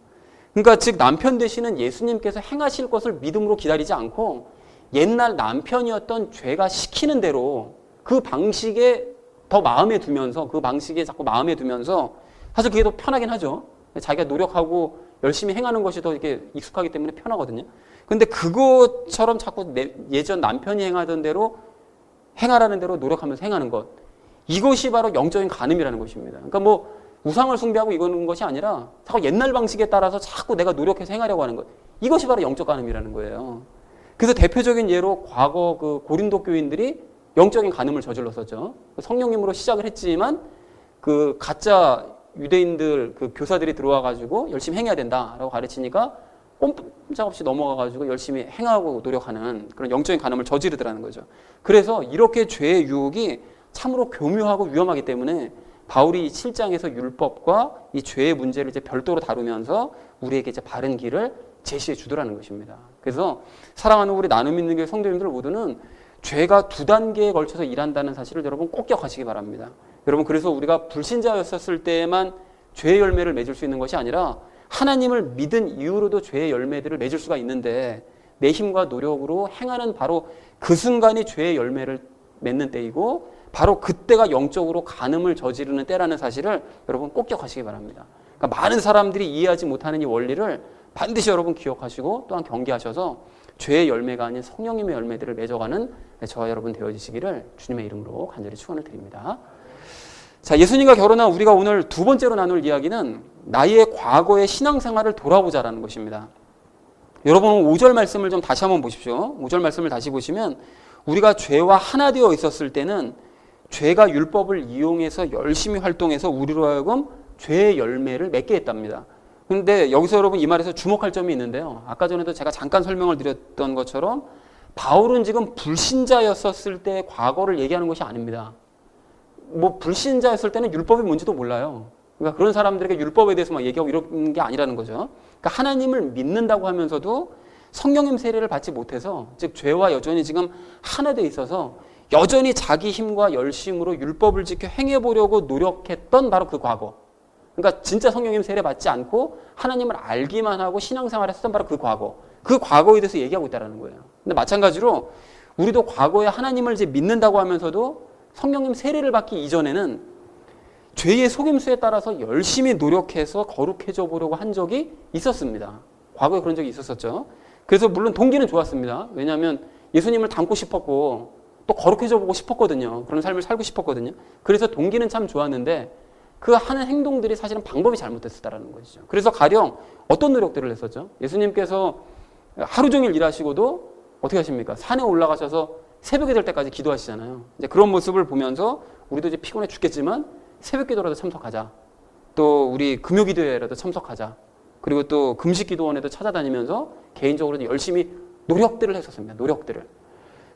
그러니까 즉 남편 되시는 예수님께서 행하실 것을 믿음으로 기다리지 않고 옛날 남편이었던 죄가 시키는 대로 그 방식에 더 마음에 두면서 그 방식에 자꾸 마음에 두면서 사실 그게 더 편하긴 하죠. 자기가 노력하고 열심히 행하는 것이 더 이렇게 익숙하기 때문에 편하거든요. 근데 그것처럼 자꾸 예전 남편이 행하던 대로 행하라는 대로 노력하면서 행하는 것. 이것이 바로 영적인 간음이라는 것입니다. 그러니까 뭐 우상을 숭배하고 이거는 것이 아니라 자꾸 옛날 방식에 따라서 자꾸 내가 노력해서 행하려고 하는 것. 이것이 바로 영적 간음이라는 거예요. 그래서 대표적인 예로 과거 그 고린도 교인들이 영적인 간음을 저질렀었죠. 성령님으로 시작을 했지만 그 가짜 유대인들 그 교사들이 들어와 가지고 열심히 행해야 된다라고 가르치니까 꼼짝없이 넘어가 가지고 열심히 행하고 노력하는 그런 영적인 간음을 저지르더라는 거죠. 그래서 이렇게 죄의 유혹이 참으로 교묘하고 위험하기 때문에 바울이 7장에서 율법과 이 죄의 문제를 이제 별도로 다루면서 우리에게 이제 바른 길을 제시해 주더라는 것입니다. 그래서 사랑하는 우리 나눔 있는 교회 성도님들 모두는 죄가 두 단계에 걸쳐서 일한다는 사실을 여러분 꼭 기억하시기 바랍니다. 여러분 그래서 우리가 불신자였었을 때에만 죄의 열매를 맺을 수 있는 것이 아니라 하나님을 믿은 이후로도 죄의 열매들을 맺을 수가 있는데 내 힘과 노력으로 행하는 바로 그 순간이 죄의 열매를 맺는 때이고 바로 그때가 영적으로 간음을 저지르는 때라는 사실을 여러분 꼭 기억하시기 바랍니다. 그러니까 많은 사람들이 이해하지 못하는 이 원리를 반드시 여러분 기억하시고 또한 경계하셔서 죄의 열매가 아닌 성령님의 열매들을 맺어가는 저와 여러분 되어지시기를 주님의 이름으로 간절히 축원을 드립니다. 자, 예수님과 결혼한 우리가 오늘 두 번째로 나눌 이야기는 나의 과거의 신앙생활을 돌아보자라는 것입니다. 여러분 5절 말씀을 좀 다시 한번 보십시오. 5절 말씀을 다시 보시면 우리가 죄와 하나 되어 있었을 때는 죄가 율법을 이용해서 열심히 활동해서 우리로 하여금 죄의 열매를 맺게 했답니다. 근데 여기서 여러분 이 말에서 주목할 점이 있는데요. 아까 전에도 제가 잠깐 설명을 드렸던 것처럼 바울은 지금 불신자였었을 때의 과거를 얘기하는 것이 아닙니다. 뭐 불신자였을 때는 율법이 뭔지도 몰라요. 그러니까 그런 사람들에게 율법에 대해서 막 얘기하고 이런 게 아니라는 거죠. 그러니까 하나님을 믿는다고 하면서도 성령님 세례를 받지 못해서, 즉 죄와 여전히 지금 하나 돼 있어서 여전히 자기 힘과 열심으로 율법을 지켜 행해보려고 노력했던 바로 그 과거. 그러니까 진짜 성령님 세례 받지 않고 하나님을 알기만 하고 신앙생활을 했던 바로 그 과거. 그 과거에 대해서 얘기하고 있다는 거예요. 근데 마찬가지로 우리도 과거에 하나님을 이제 믿는다고 하면서도 성령님 세례를 받기 이전에는 죄의 속임수에 따라서 열심히 노력해서 거룩해져 보려고 한 적이 있었습니다. 과거에 그런 적이 있었었죠. 그래서 물론 동기는 좋았습니다. 왜냐하면 예수님을 닮고 싶었고 또 거룩해져 보고 싶었거든요. 그런 삶을 살고 싶었거든요. 그래서 동기는 참 좋았는데 그 하는 행동들이 사실은 방법이 잘못됐었다는 것이죠. 그래서 가령 어떤 노력들을 했었죠? 예수님께서 하루 종일 일하시고도 어떻게 하십니까? 산에 올라가셔서 새벽이 될 때까지 기도하시잖아요. 이제 그런 모습을 보면서 우리도 이제 피곤해 죽겠지만 새벽 기도라도 참석하자. 또 우리 금요 기도회라도 참석하자. 그리고 또 금식 기도원에도 찾아다니면서 개인적으로도 열심히 노력들을 했었습니다. 노력들을.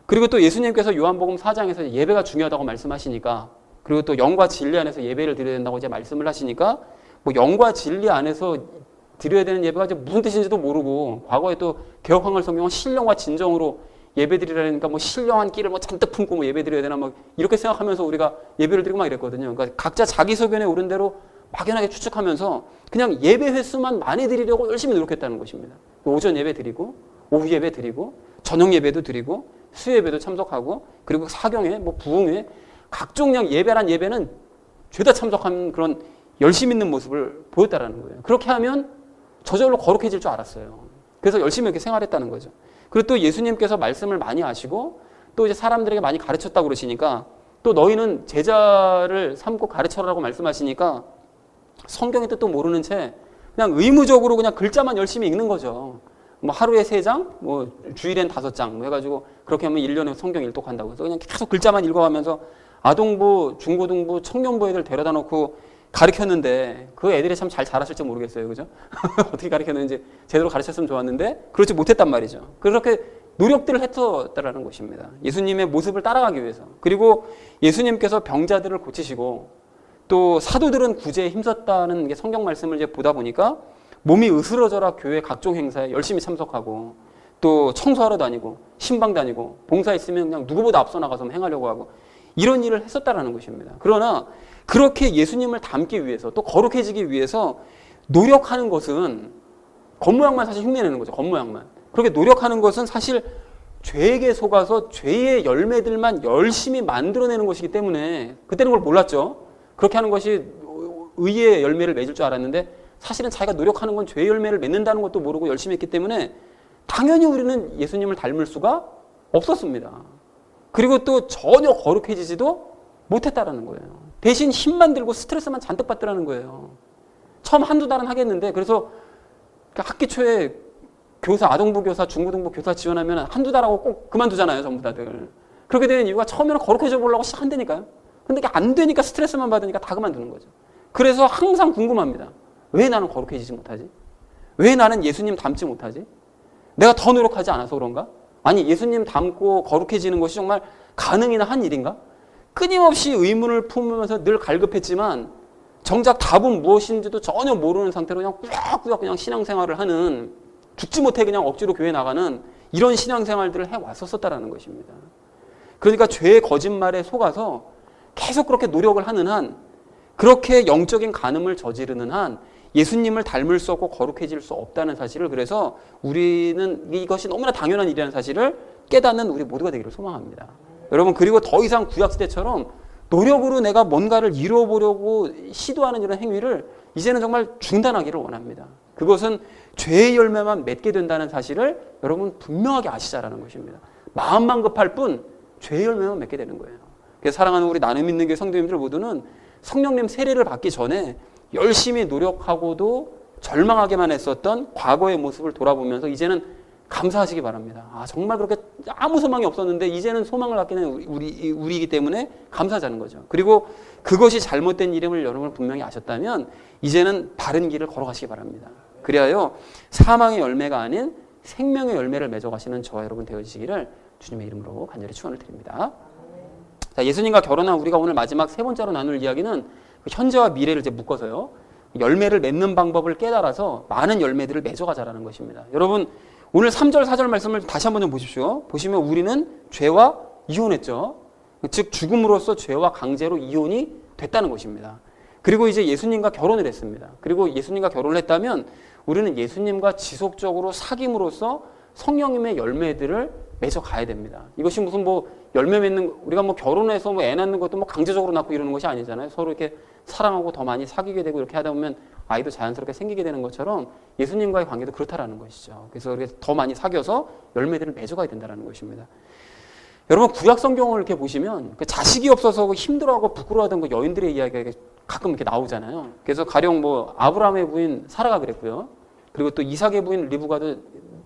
그리고 또 예수님께서 요한복음 4장에서 예배가 중요하다고 말씀하시니까, 그리고 또 영과 진리 안에서 예배를 드려야 된다고 이제 말씀을 하시니까, 뭐 영과 진리 안에서 드려야 되는 예배가 이제 무슨 뜻인지도 모르고, 과거에 또 개혁한글 성경은 신령과 진정으로 예배 드리라니까 뭐 신령한 끼를 뭐 잔뜩 품고 뭐 예배 드려야 되나 뭐 이렇게 생각하면서 우리가 예배를 드리고 막 이랬거든요. 그러니까 각자 자기 소견에 오른 대로 막연하게 추측하면서 그냥 예배 횟수만 많이 드리려고 열심히 노력했다는 것입니다. 오전 예배 드리고 오후 예배 드리고 저녁 예배도 드리고 수예배도 참석하고 그리고 사경회 뭐 부흥회 각종 그냥 예배란 예배는 죄다 참석한 그런 열심 있는 모습을 보였다라는 거예요. 그렇게 하면 저절로 거룩해질 줄 알았어요. 그래서 열심히 이렇게 생활했다는 거죠. 그리고 또 예수님께서 말씀을 많이 아시고 또 이제 사람들에게 많이 가르쳤다고 그러시니까 또 너희는 제자를 삼고 가르쳐라라고 말씀하시니까 성경의 뜻도 모르는 채 그냥 의무적으로 그냥 글자만 열심히 읽는 거죠. 뭐 하루에 3장, 뭐 주일엔 5장 뭐 해가지고 그렇게 하면 1년에 성경 일독한다고 해서 그냥 계속 글자만 읽어가면서 아동부, 중고등부, 청년부 애들 데려다 놓고 가르쳤는데 그 애들이 참 잘 자랐을지 모르겠어요. 그죠? 어떻게 가르쳤는지 제대로 가르쳤으면 좋았는데 그렇지 못했단 말이죠. 그렇게 노력들을 했었다라는 것입니다. 예수님의 모습을 따라가기 위해서. 그리고 예수님께서 병자들을 고치시고 또 사도들은 구제에 힘썼다는 게 성경 말씀을 이제 보다 보니까 몸이 으스러져라 교회 각종 행사에 열심히 참석하고 또 청소하러 다니고 신방 다니고 봉사 있으면 그냥 누구보다 앞서 나가서 행하려고 하고 이런 일을 했었다라는 것입니다. 그러나 그렇게 예수님을 닮기 위해서 또 거룩해지기 위해서 노력하는 것은 겉모양만 사실 흉내내는 거죠. 겉모양만. 그렇게 노력하는 것은 사실 죄에게 속아서 죄의 열매들만 열심히 만들어내는 것이기 때문에 그때는 그걸 몰랐죠. 그렇게 하는 것이 의의 열매를 맺을 줄 알았는데 사실은 자기가 노력하는 건 죄의 열매를 맺는다는 것도 모르고 열심히 했기 때문에 당연히 우리는 예수님을 닮을 수가 없었습니다. 그리고 또 전혀 거룩해지지도 못했다라는 거예요. 대신 힘만 들고 스트레스만 잔뜩 받더라는 거예요. 처음 한두 달은 하겠는데 그래서 학기 초에 교사, 아동부 교사, 중고등부 교사 지원하면 한두 달하고 꼭 그만두잖아요. 전부 다들. 그렇게 되는 이유가 처음에는 거룩해져 보려고 시작한다니까요. 근데 이게 안 되니까 스트레스만 받으니까 다 그만두는 거죠. 그래서 항상 궁금합니다. 왜 나는 거룩해지지 못하지? 왜 나는 예수님 닮지 못하지? 내가 더 노력하지 않아서 그런가? 아니 예수님 닮고 거룩해지는 것이 정말 가능이나 한 일인가? 끊임없이 의문을 품으면서 늘 갈급했지만 정작 답은 무엇인지도 전혀 모르는 상태로 그냥 꾸역꾸역 그냥 신앙생활을 하는 죽지 못해 그냥 억지로 교회 나가는 이런 신앙생활들을 해왔었다라는 것입니다. 그러니까 죄의 거짓말에 속아서 계속 그렇게 노력을 하는 한 그렇게 영적인 간음을 저지르는 한 예수님을 닮을 수 없고 거룩해질 수 없다는 사실을 그래서 우리는 이것이 너무나 당연한 일이라는 사실을 깨닫는 우리 모두가 되기를 소망합니다. 여러분 그리고 더 이상 구약시대처럼 노력으로 내가 뭔가를 이루어보려고 시도하는 이런 행위를 이제는 정말 중단하기를 원합니다. 그것은 죄의 열매만 맺게 된다는 사실을 여러분 분명하게 아시자라는 것입니다. 마음만 급할 뿐 죄의 열매만 맺게 되는 거예요. 그래서 사랑하는 우리 나눔 있는 교회 성도님들 모두는 성령님 세례를 받기 전에 열심히 노력하고도 절망하게만 했었던 과거의 모습을 돌아보면서 이제는 감사하시기 바랍니다. 정말 그렇게 아무 소망이 없었는데 이제는 소망을 갖게 된 우리이기 때문에 감사하자는 거죠. 그리고 그것이 잘못된 일임을 여러분 분명히 아셨다면 이제는 바른 길을 걸어가시기 바랍니다. 그리하여 사망의 열매가 아닌 생명의 열매를 맺어가시는 저와 여러분 되어주시기를 주님의 이름으로 간절히 축원을 드립니다. 자, 예수님과 결혼한 우리가 오늘 마지막 세 번째로 나눌 이야기는 현재와 미래를 이제 묶어서요. 열매를 맺는 방법을 깨달아서 많은 열매들을 맺어가자라는 것입니다. 여러분 오늘 3절 4절 말씀을 다시 한번 좀 보십시오. 보시면 우리는 죄와 이혼했죠. 즉 죽음으로써 죄와 강제로 이혼이 됐다는 것입니다. 그리고 이제 예수님과 결혼을 했습니다. 그리고 예수님과 결혼을 했다면 우리는 예수님과 지속적으로 사귐으로써 성령님의 열매들을 맺어 가야 됩니다. 이것이 무슨 열매 맺는, 우리가 결혼해서 애 낳는 것도 강제적으로 낳고 이러는 것이 아니잖아요. 서로 이렇게 사랑하고 더 많이 사귀게 되고 이렇게 하다 보면 아이도 자연스럽게 생기게 되는 것처럼 예수님과의 관계도 그렇다라는 것이죠. 그래서 이렇게 더 많이 사귀어서 열매들을 맺어가야 된다는 것입니다. 여러분 구약 성경을 이렇게 보시면 자식이 없어서 힘들어하고 부끄러워하던 여인들의 이야기가 가끔 이렇게 나오잖아요. 그래서 가령 아브라함의 부인 사라가 그랬고요. 그리고 또 이삭의 부인 리브가도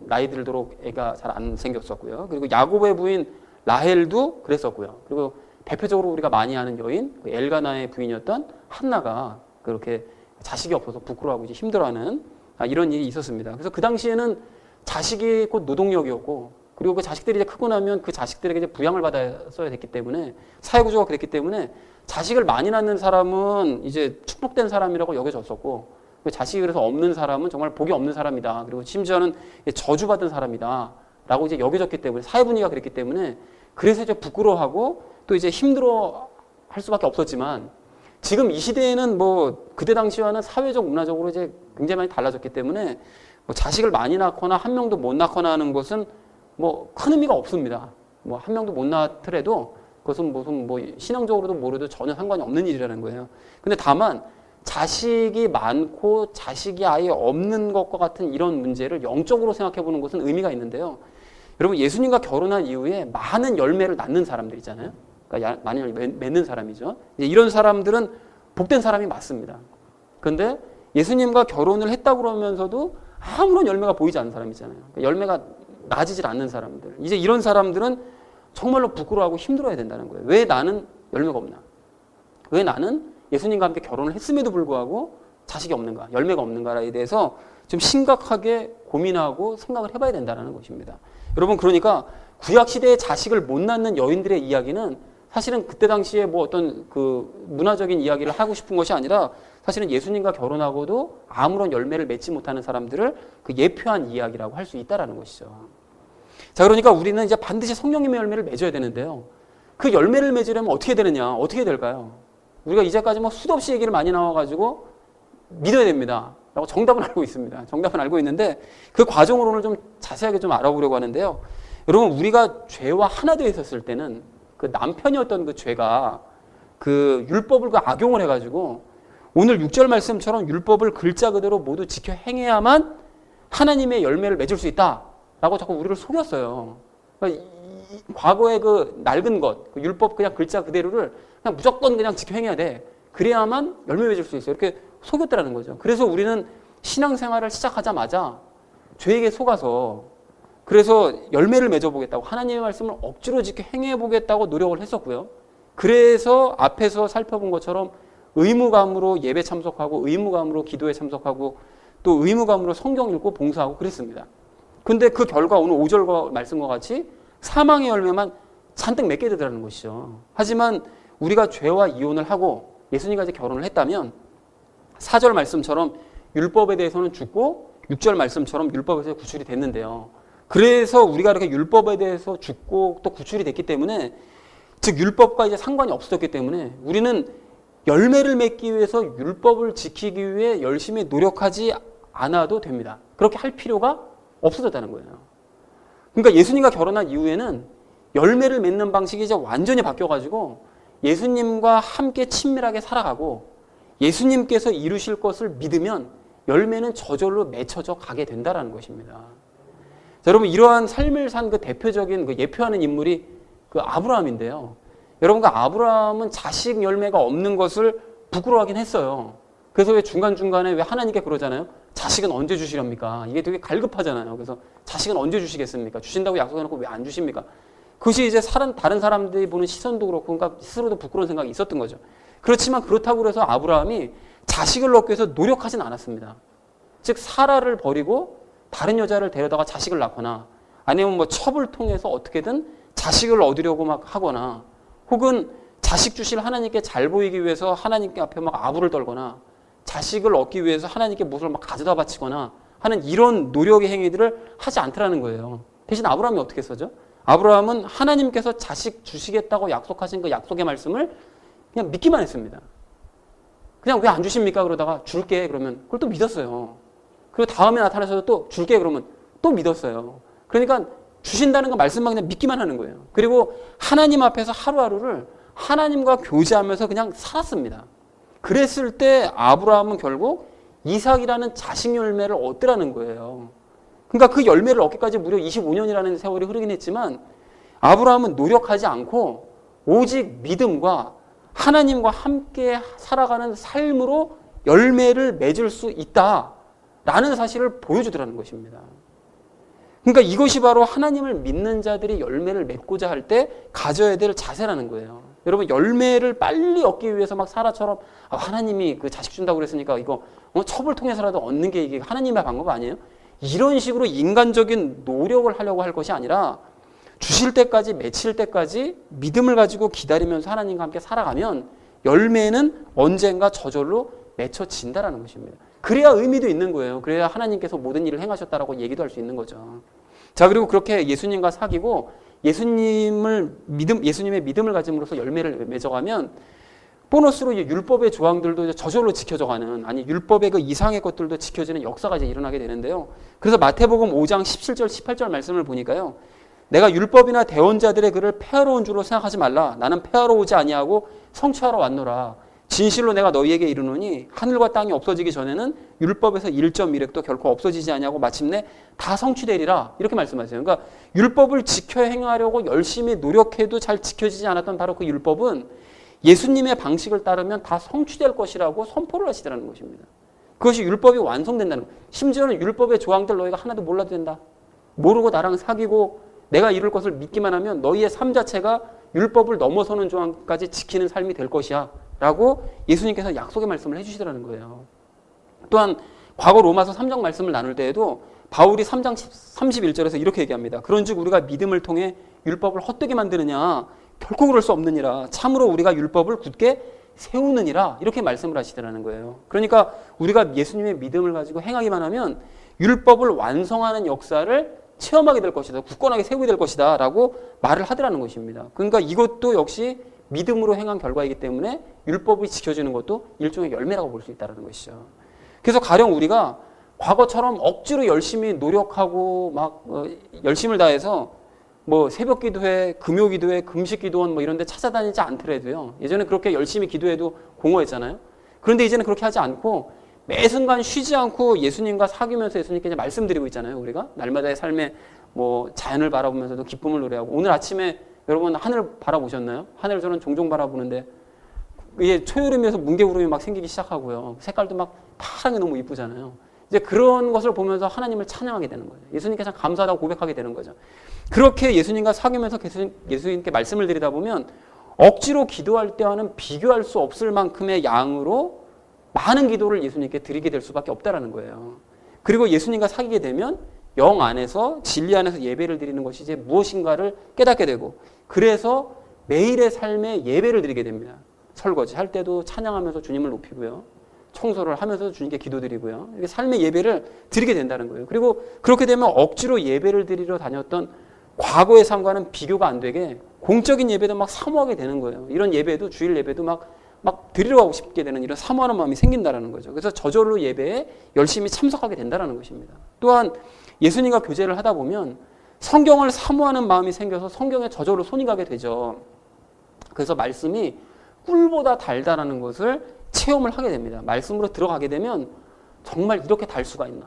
나이 들도록 애가 잘 안 생겼었고요. 그리고 야곱의 부인 라헬도 그랬었고요. 그리고 대표적으로 우리가 많이 아는 여인 엘가나의 부인이었던 한나가 그렇게 자식이 없어서 부끄러워하고 이제 힘들어하는 이런 일이 있었습니다. 그래서 그 당시에는 자식이 곧 노동력이었고 그리고 그 자식들이 이제 크고 나면 그 자식들에게 이제 부양을 받았어야 됐기 때문에 사회구조가 그랬기 때문에 자식을 많이 낳는 사람은 이제 축복된 사람이라고 여겨졌었고 자식이 그래서 없는 사람은 정말 복이 없는 사람이다. 그리고 심지어는 저주받은 사람이다. 라고 이제 여겨졌기 때문에 사회 분위기가 그랬기 때문에 그래서 이제 부끄러워하고 또 이제 힘들어 할 수밖에 없었지만 지금 이 시대에는 그때 당시와는 사회적 문화적으로 이제 굉장히 많이 달라졌기 때문에 자식을 많이 낳거나 한 명도 못 낳거나 하는 것은 큰 의미가 없습니다. 한 명도 못 낳더라도 그것은 무슨 신앙적으로도 모르도 전혀 상관이 없는 일이라는 거예요. 근데 다만 자식이 많고 자식이 아예 없는 것과 같은 이런 문제를 영적으로 생각해 보는 것은 의미가 있는데요. 여러분 예수님과 결혼한 이후에 많은 열매를 낳는 사람들 있잖아요. 그러니까 많은 열매 맺는 사람이죠. 이런 사람들은 복된 사람이 맞습니다. 그런데 예수님과 결혼을 했다고 그러면서도 아무런 열매가 보이지 않는 사람 있잖아요. 그러니까 열매가 나지질 않는 사람들. 이제 이런 사람들은 정말로 부끄러워하고 힘들어야 된다는 거예요. 왜 나는 열매가 없나? 왜 나는 예수님과 함께 결혼을 했음에도 불구하고 자식이 없는가, 열매가 없는가에 대해서 좀 심각하게 고민하고 생각을 해봐야 된다는 것입니다. 여러분 그러니까 구약시대에 자식을 못 낳는 여인들의 이야기는 사실은 그때 당시에 어떤 문화적인 이야기를 하고 싶은 것이 아니라 사실은 예수님과 결혼하고도 아무런 열매를 맺지 못하는 사람들을 예표한 이야기라고 할 수 있다는 것이죠. 자, 그러니까 우리는 이제 반드시 성령님의 열매를 맺어야 되는데요. 그 열매를 맺으려면 어떻게 되느냐? 어떻게 될까요? 우리가 이제까지 수도 없이 얘기를 많이 나와가지고 믿어야 됩니다. 라고 정답은 알고 있습니다. 정답은 알고 있는데 그 과정을 오늘 좀 자세하게 좀 알아보려고 하는데요. 여러분 우리가 죄와 하나 되어 있었을 때는 그 남편이었던 그 죄가 그 율법을 악용을 해가지고 오늘 6절 말씀처럼 율법을 글자 그대로 모두 지켜 행해야만 하나님의 열매를 맺을 수 있다라고 자꾸 우리를 속였어요. 그러니까 과거의 그 낡은 것, 그 율법 그냥 글자 그대로를 그냥 무조건 그냥 지켜 행해야 돼. 그래야만 열매 맺을 수 있어요. 이렇게 속였다라는 거죠. 그래서 우리는 신앙생활을 시작하자마자 죄에게 속아서 그래서 열매를 맺어보겠다고 하나님의 말씀을 억지로 지켜 행해보겠다고 노력을 했었고요. 그래서 앞에서 살펴본 것처럼 의무감으로 예배 참석하고 의무감으로 기도에 참석하고 또 의무감으로 성경 읽고 봉사하고 그랬습니다. 근데 그 결과 오늘 5절 말씀과 같이 사망의 열매만 잔뜩 맺게 되더라는 것이죠. 하지만 우리가 죄와 이혼을 하고 예수님과 이제 결혼을 했다면 4절 말씀처럼 율법에 대해서는 죽고 6절 말씀처럼 율법에서 구출이 됐는데요. 그래서 우리가 이렇게 율법에 대해서 죽고 또 구출이 됐기 때문에 즉 율법과 이제 상관이 없었기 때문에 우리는 열매를 맺기 위해서 율법을 지키기 위해 열심히 노력하지 않아도 됩니다. 그렇게 할 필요가 없어졌다는 거예요. 그러니까 예수님과 결혼한 이후에는 열매를 맺는 방식이 이제 완전히 바뀌어가지고 예수님과 함께 친밀하게 살아가고 예수님께서 이루실 것을 믿으면 열매는 저절로 맺혀져 가게 된다는 것입니다. 자, 여러분 이러한 삶을 산 그 대표적인 그 예표하는 인물이 그 아브라함인데요. 여러분 그 아브라함은 자식 열매가 없는 것을 부끄러워하긴 했어요. 그래서 왜 중간중간에 왜 하나님께 그러잖아요. 자식은 언제 주시렵니까? 이게 되게 갈급하잖아요. 그래서 자식은 언제 주시겠습니까? 주신다고 약속해놓고 왜 안 주십니까? 그것이 이제 다른 사람들이 보는 시선도 그렇고, 그러니까 스스로도 부끄러운 생각이 있었던 거죠. 그렇지만 그렇다고 해서 아브라함이 자식을 얻기 위해서 노력하진 않았습니다. 즉 사라를 버리고 다른 여자를 데려다가 자식을 낳거나, 아니면 뭐 첩을 통해서 어떻게든 자식을 얻으려고 막 하거나, 혹은 자식 주실 하나님께 잘 보이기 위해서 하나님께 앞에 막 아부를 떨거나, 자식을 얻기 위해서 하나님께 무엇을 막 가져다 바치거나 하는 이런 노력의 행위들을 하지 않더라는 거예요. 대신 아브라함이 어떻게 했었죠? 아브라함은 하나님께서 자식 주시겠다고 약속하신 그 약속의 말씀을 그냥 믿기만 했습니다. 그냥 왜 안 주십니까? 그러다가 줄게 그러면 그걸 또 믿었어요. 그리고 다음에 나타나서도 또 줄게 그러면 또 믿었어요. 그러니까 주신다는 거 말씀만 그냥 믿기만 하는 거예요. 그리고 하나님 앞에서 하루하루를 하나님과 교제하면서 그냥 살았습니다. 그랬을 때 아브라함은 결국 이삭이라는 자식 열매를 얻더라는 거예요. 그러니까 그 열매를 얻기까지 무려 25년이라는 세월이 흐르긴 했지만 아브라함은 노력하지 않고 오직 믿음과 하나님과 함께 살아가는 삶으로 열매를 맺을 수 있다라는 사실을 보여주더라는 것입니다. 그러니까 이것이 바로 하나님을 믿는 자들이 열매를 맺고자 할 때 가져야 될 자세라는 거예요. 여러분 열매를 빨리 얻기 위해서 막 사라처럼 하나님이 그 자식 준다고 그랬으니까 이거 첩을 통해서라도 얻는 게 이게 하나님의 방법 아니에요? 이런 식으로 인간적인 노력을 하려고 할 것이 아니라 주실 때까지 맺힐 때까지 믿음을 가지고 기다리면서 하나님과 함께 살아가면 열매는 언젠가 저절로 맺혀진다라는 것입니다. 그래야 의미도 있는 거예요. 그래야 하나님께서 모든 일을 행하셨다라고 얘기도 할 수 있는 거죠. 자, 그리고 그렇게 예수님과 사귀고 예수님의 믿음을 가짐으로써 열매를 맺어가면 보너스로 율법의 조항들도 저절로 지켜져가는, 아니 율법의 그 이상의 것들도 지켜지는 역사가 이제 일어나게 되는데요. 그래서 마태복음 5장 17절 18절 말씀을 보니까요. 내가 율법이나 대언자들의 글을 폐하러 줄로 생각하지 말라. 나는 폐하러 오지 아니하고 성취하러 왔노라. 진실로 내가 너희에게 이르노니 하늘과 땅이 없어지기 전에는 율법에서 1.1획도 결코 없어지지 아니하고 마침내 다 성취되리라. 이렇게 말씀하세요. 그러니까 율법을 지켜 행하려고 열심히 노력해도 잘 지켜지지 않았던 바로 그 율법은 예수님의 방식을 따르면 다 성취될 것이라고 선포를 하시더라는 것입니다. 그것이 율법이 완성된다는 거예요. 심지어는 율법의 조항들 너희가 하나도 몰라도 된다. 모르고 나랑 사귀고 내가 이룰 것을 믿기만 하면 너희의 삶 자체가 율법을 넘어서는 조항까지 지키는 삶이 될 것이야 라고 예수님께서 약속의 말씀을 해주시더라는 거예요. 또한 과거 로마서 3장 말씀을 나눌 때에도 바울이 3장 31절에서 이렇게 얘기합니다. 그런즉 우리가 믿음을 통해 율법을 헛되게 만드느냐? 결코 그럴 수 없느니라. 참으로 우리가 율법을 굳게 세우느니라. 이렇게 말씀을 하시더라는 거예요. 그러니까 우리가 예수님의 믿음을 가지고 행하기만 하면 율법을 완성하는 역사를 체험하게 될 것이다. 굳건하게 세우게 될 것이다. 라고 말을 하더라는 것입니다. 그러니까 이것도 역시 믿음으로 행한 결과이기 때문에 율법이 지켜지는 것도 일종의 열매라고 볼 수 있다는 것이죠. 그래서 가령 우리가 과거처럼 억지로 열심히 노력하고 막 열심을 다해서 뭐 새벽 기도회, 금요 기도회, 금식 기도원 뭐 이런 데 찾아다니지 않더라도요. 예전에 그렇게 열심히 기도해도 공허했잖아요. 그런데 이제는 그렇게 하지 않고 매 순간 쉬지 않고 예수님과 사귀면서 예수님께 이제 말씀드리고 있잖아요. 우리가 날마다의 삶에 뭐 자연을 바라보면서도 기쁨을 노래하고, 오늘 아침에 여러분 하늘 바라보셨나요? 하늘을 저는 종종 바라보는데 이게 초여름이어서 뭉게구름이 막 생기기 시작하고요. 색깔도 막 파랗게 너무 이쁘잖아요. 이제 그런 것을 보면서 하나님을 찬양하게 되는 거예요. 예수님께 참 감사하다고 고백하게 되는 거죠. 그렇게 예수님과 사귀면서 예수님께 말씀을 드리다 보면 억지로 기도할 때와는 비교할 수 없을 만큼의 양으로 많은 기도를 예수님께 드리게 될 수밖에 없다라는 거예요. 그리고 예수님과 사귀게 되면 영 안에서 진리 안에서 예배를 드리는 것이 이제 무엇인가를 깨닫게 되고, 그래서 매일의 삶에 예배를 드리게 됩니다. 설거지 할 때도 찬양하면서 주님을 높이고요. 청소를 하면서 주님께 기도드리고요. 이렇게 삶의 예배를 드리게 된다는 거예요. 그리고 그렇게 되면 억지로 예배를 드리러 다녔던 과거의 삶과는 비교가 안 되게 공적인 예배도 막 사모하게 되는 거예요. 이런 예배도, 주일 예배도 막 드리러 가고 싶게 되는 이런 사모하는 마음이 생긴다는 거죠. 그래서 저절로 예배에 열심히 참석하게 된다는 것입니다. 또한 예수님과 교제를 하다 보면 성경을 사모하는 마음이 생겨서 성경에 저절로 손이 가게 되죠. 그래서 말씀이 꿀보다 달다라는 것을 체험을 하게 됩니다. 말씀으로 들어가게 되면 정말 이렇게 달 수가 있나?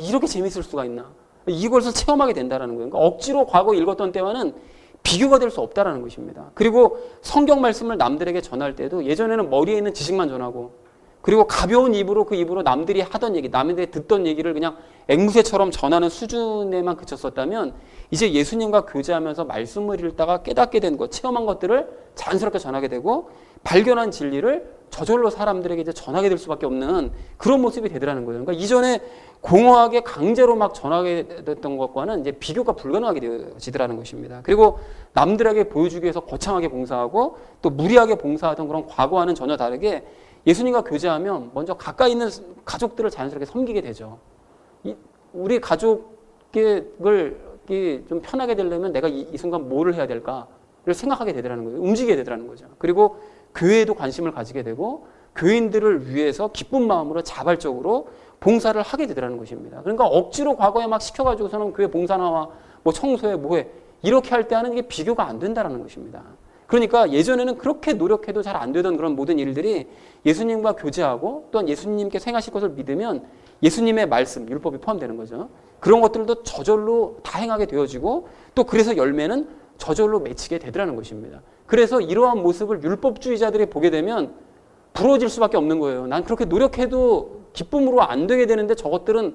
이렇게 재밌을 수가 있나? 이것을 체험하게 된다는 거예요. 그러니까 억지로 과거 읽었던 때와는 비교가 될 수 없다라는 것입니다. 그리고 성경 말씀을 남들에게 전할 때도 예전에는 머리에 있는 지식만 전하고 그리고 가벼운 입으로 그 입으로 남들이 하던 얘기, 남들이 듣던 얘기를 그냥 앵무새처럼 전하는 수준에만 그쳤었다면 이제 예수님과 교제하면서 말씀을 읽다가 깨닫게 된 것, 체험한 것들을 자연스럽게 전하게 되고 발견한 진리를 저절로 사람들에게 이제 전하게 될 수밖에 없는 그런 모습이 되더라는 거예요. 그러니까 이전에 공허하게 강제로 막 전하게 됐던 것과는 이제 비교가 불가능하게 되어지더라는 것입니다. 그리고 남들에게 보여주기 위해서 거창하게 봉사하고 또 무리하게 봉사하던 그런 과거와는 전혀 다르게 예수님과 교제하면 먼저 가까이 있는 가족들을 자연스럽게 섬기게 되죠. 우리 가족을 좀 편하게 되려면 내가 이 순간 뭐를 해야 될까를 생각하게 되더라는 거예요. 움직이게 되더라는 거죠. 그리고 교회에도 관심을 가지게 되고 교인들을 위해서 기쁜 마음으로 자발적으로 봉사를 하게 되더라는 것입니다. 그러니까 억지로 과거에 막 시켜가지고서는 교회 봉사나와 뭐 청소해 뭐해 이렇게 할 때 하는 게 비교가 안 된다는 것입니다. 그러니까 예전에는 그렇게 노력해도 잘 안 되던 그런 모든 일들이 예수님과 교제하고 또한 예수님께 행하실 것을 믿으면 예수님의 말씀, 율법이 포함되는 거죠. 그런 것들도 저절로 다 행하게 되어지고 또 그래서 열매는 저절로 맺히게 되더라는 것입니다. 그래서 이러한 모습을 율법주의자들이 보게 되면 부러워질 수밖에 없는 거예요. 난 그렇게 노력해도 기쁨으로 안 되게 되는데 저것들은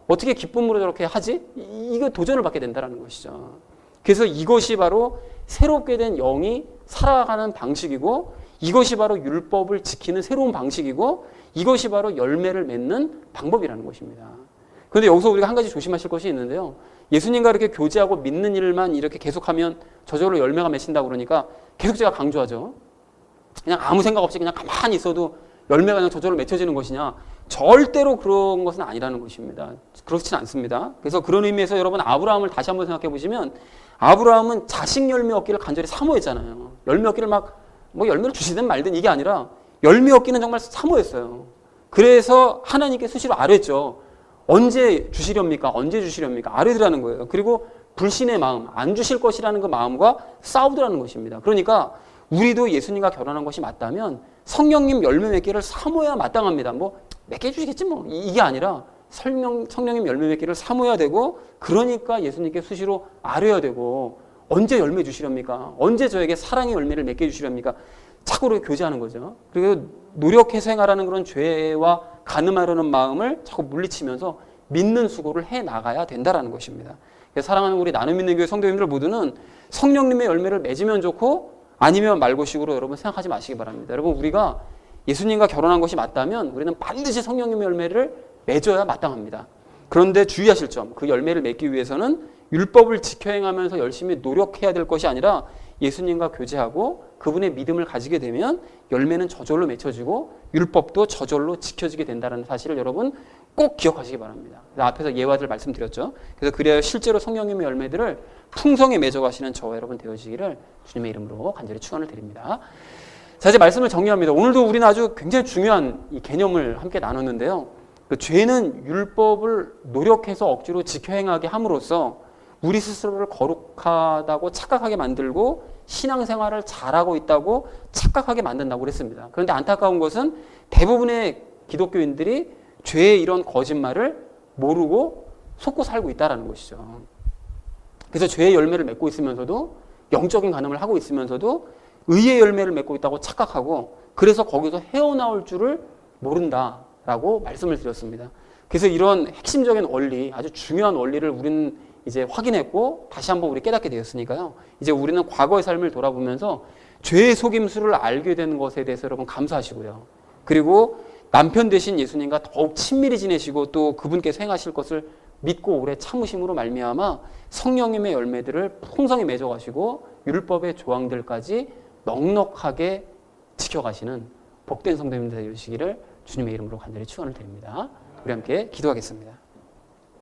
어떻게 기쁨으로 저렇게 하지? 이거 도전을 받게 된다는 것이죠. 그래서 이것이 바로 새롭게 된 영이 살아가는 방식이고 이것이 바로 율법을 지키는 새로운 방식이고 이것이 바로 열매를 맺는 방법이라는 것입니다. 그런데 여기서 우리가 한 가지 조심하실 것이 있는데요. 예수님과 이렇게 교제하고 믿는 일만 이렇게 계속하면 저절로 열매가 맺힌다고 그러니까 계속 제가 강조하죠. 그냥 아무 생각 없이 그냥 가만히 있어도 열매가 그냥 저절로 맺혀지는 것이냐? 절대로 그런 것은 아니라는 것입니다. 그렇진 않습니다. 그래서 그런 의미에서 여러분 아브라함을 다시 한번 생각해 보시면 아브라함은 자식 열매 얻기를 간절히 사모했잖아요. 열매 얻기를 뭐 열매를 주시든 말든 이게 아니라 열매 얻기는 정말 사모했어요. 그래서 하나님께 수시로 아뢰죠. 언제 주시렵니까? 언제 주시렵니까? 아뢰더라는 거예요. 그리고 불신의 마음, 안 주실 것이라는 그 마음과 싸우더라는 것입니다. 그러니까 우리도 예수님과 결혼한 것이 맞다면 성령님 열매 맺기를 사모해야 마땅합니다. 뭐 몇 개 주시겠지 뭐 이게 아니라 성령님 열매 맺기를 사모해야 되고 그러니까 예수님께 수시로 아뢰어야 되고 언제 열매 주시렵니까? 언제 저에게 사랑의 열매를 맺게 주시렵니까? 자꾸 그렇게 교제하는 거죠. 그리고 노력해서 행하라는 그런 죄와 간음하려는 마음을 자꾸 물리치면서 믿는 수고를 해나가야 된다는 것입니다. 사랑하는 우리 나눔 믿는 교회 성도님들 모두는 성령님의 열매를 맺으면 좋고 아니면 말고식으로 여러분 생각하지 마시기 바랍니다. 여러분 우리가 예수님과 결혼한 것이 맞다면 우리는 반드시 성령님의 열매를 맺어야 마땅합니다. 그런데 주의하실 점, 그 열매를 맺기 위해서는 율법을 지켜 행하면서 열심히 노력해야 될 것이 아니라 예수님과 교제하고 그분의 믿음을 가지게 되면 열매는 저절로 맺혀지고 율법도 저절로 지켜지게 된다는 사실을 여러분 꼭 기억하시기 바랍니다. 앞에서 예화들 말씀드렸죠. 그래서 그래야 실제로 성령님의 열매들을 풍성히 맺어가시는 저와 여러분 되어지기를 주님의 이름으로 간절히 축원을 드립니다. 자, 이제 말씀을 정리합니다. 오늘도 우리는 아주 굉장히 중요한 이 개념을 함께 나눴는데요. 그 죄는 율법을 노력해서 억지로 지켜 행하게 함으로써 우리 스스로를 거룩하다고 착각하게 만들고 신앙생활을 잘하고 있다고 착각하게 만든다고 그랬습니다. 그런데 안타까운 것은 대부분의 기독교인들이 죄의 이런 거짓말을 모르고 속고 살고 있다는 것이죠. 그래서 죄의 열매를 맺고 있으면서도 영적인 간음을 하고 있으면서도 의의 열매를 맺고 있다고 착각하고 그래서 거기서 헤어나올 줄을 모른다라고 말씀을 드렸습니다. 그래서 이런 핵심적인 원리, 아주 중요한 원리를 우리는 이제 확인했고 다시 한번 우리 깨닫게 되었으니까요. 이제 우리는 과거의 삶을 돌아보면서 죄의 속임수를 알게 된 것에 대해서 여러분 감사하시고요. 그리고 남편 되신 예수님과 더욱 친밀히 지내시고 또 그분께서 행하실 것을 믿고 오래 참으심으로 말미암아 성령님의 열매들을 풍성히 맺어가시고 율법의 조항들까지 넉넉하게 지켜가시는 복된 성도님들 되시기를 주님의 이름으로 간절히 축원을 드립니다. 우리 함께 기도하겠습니다.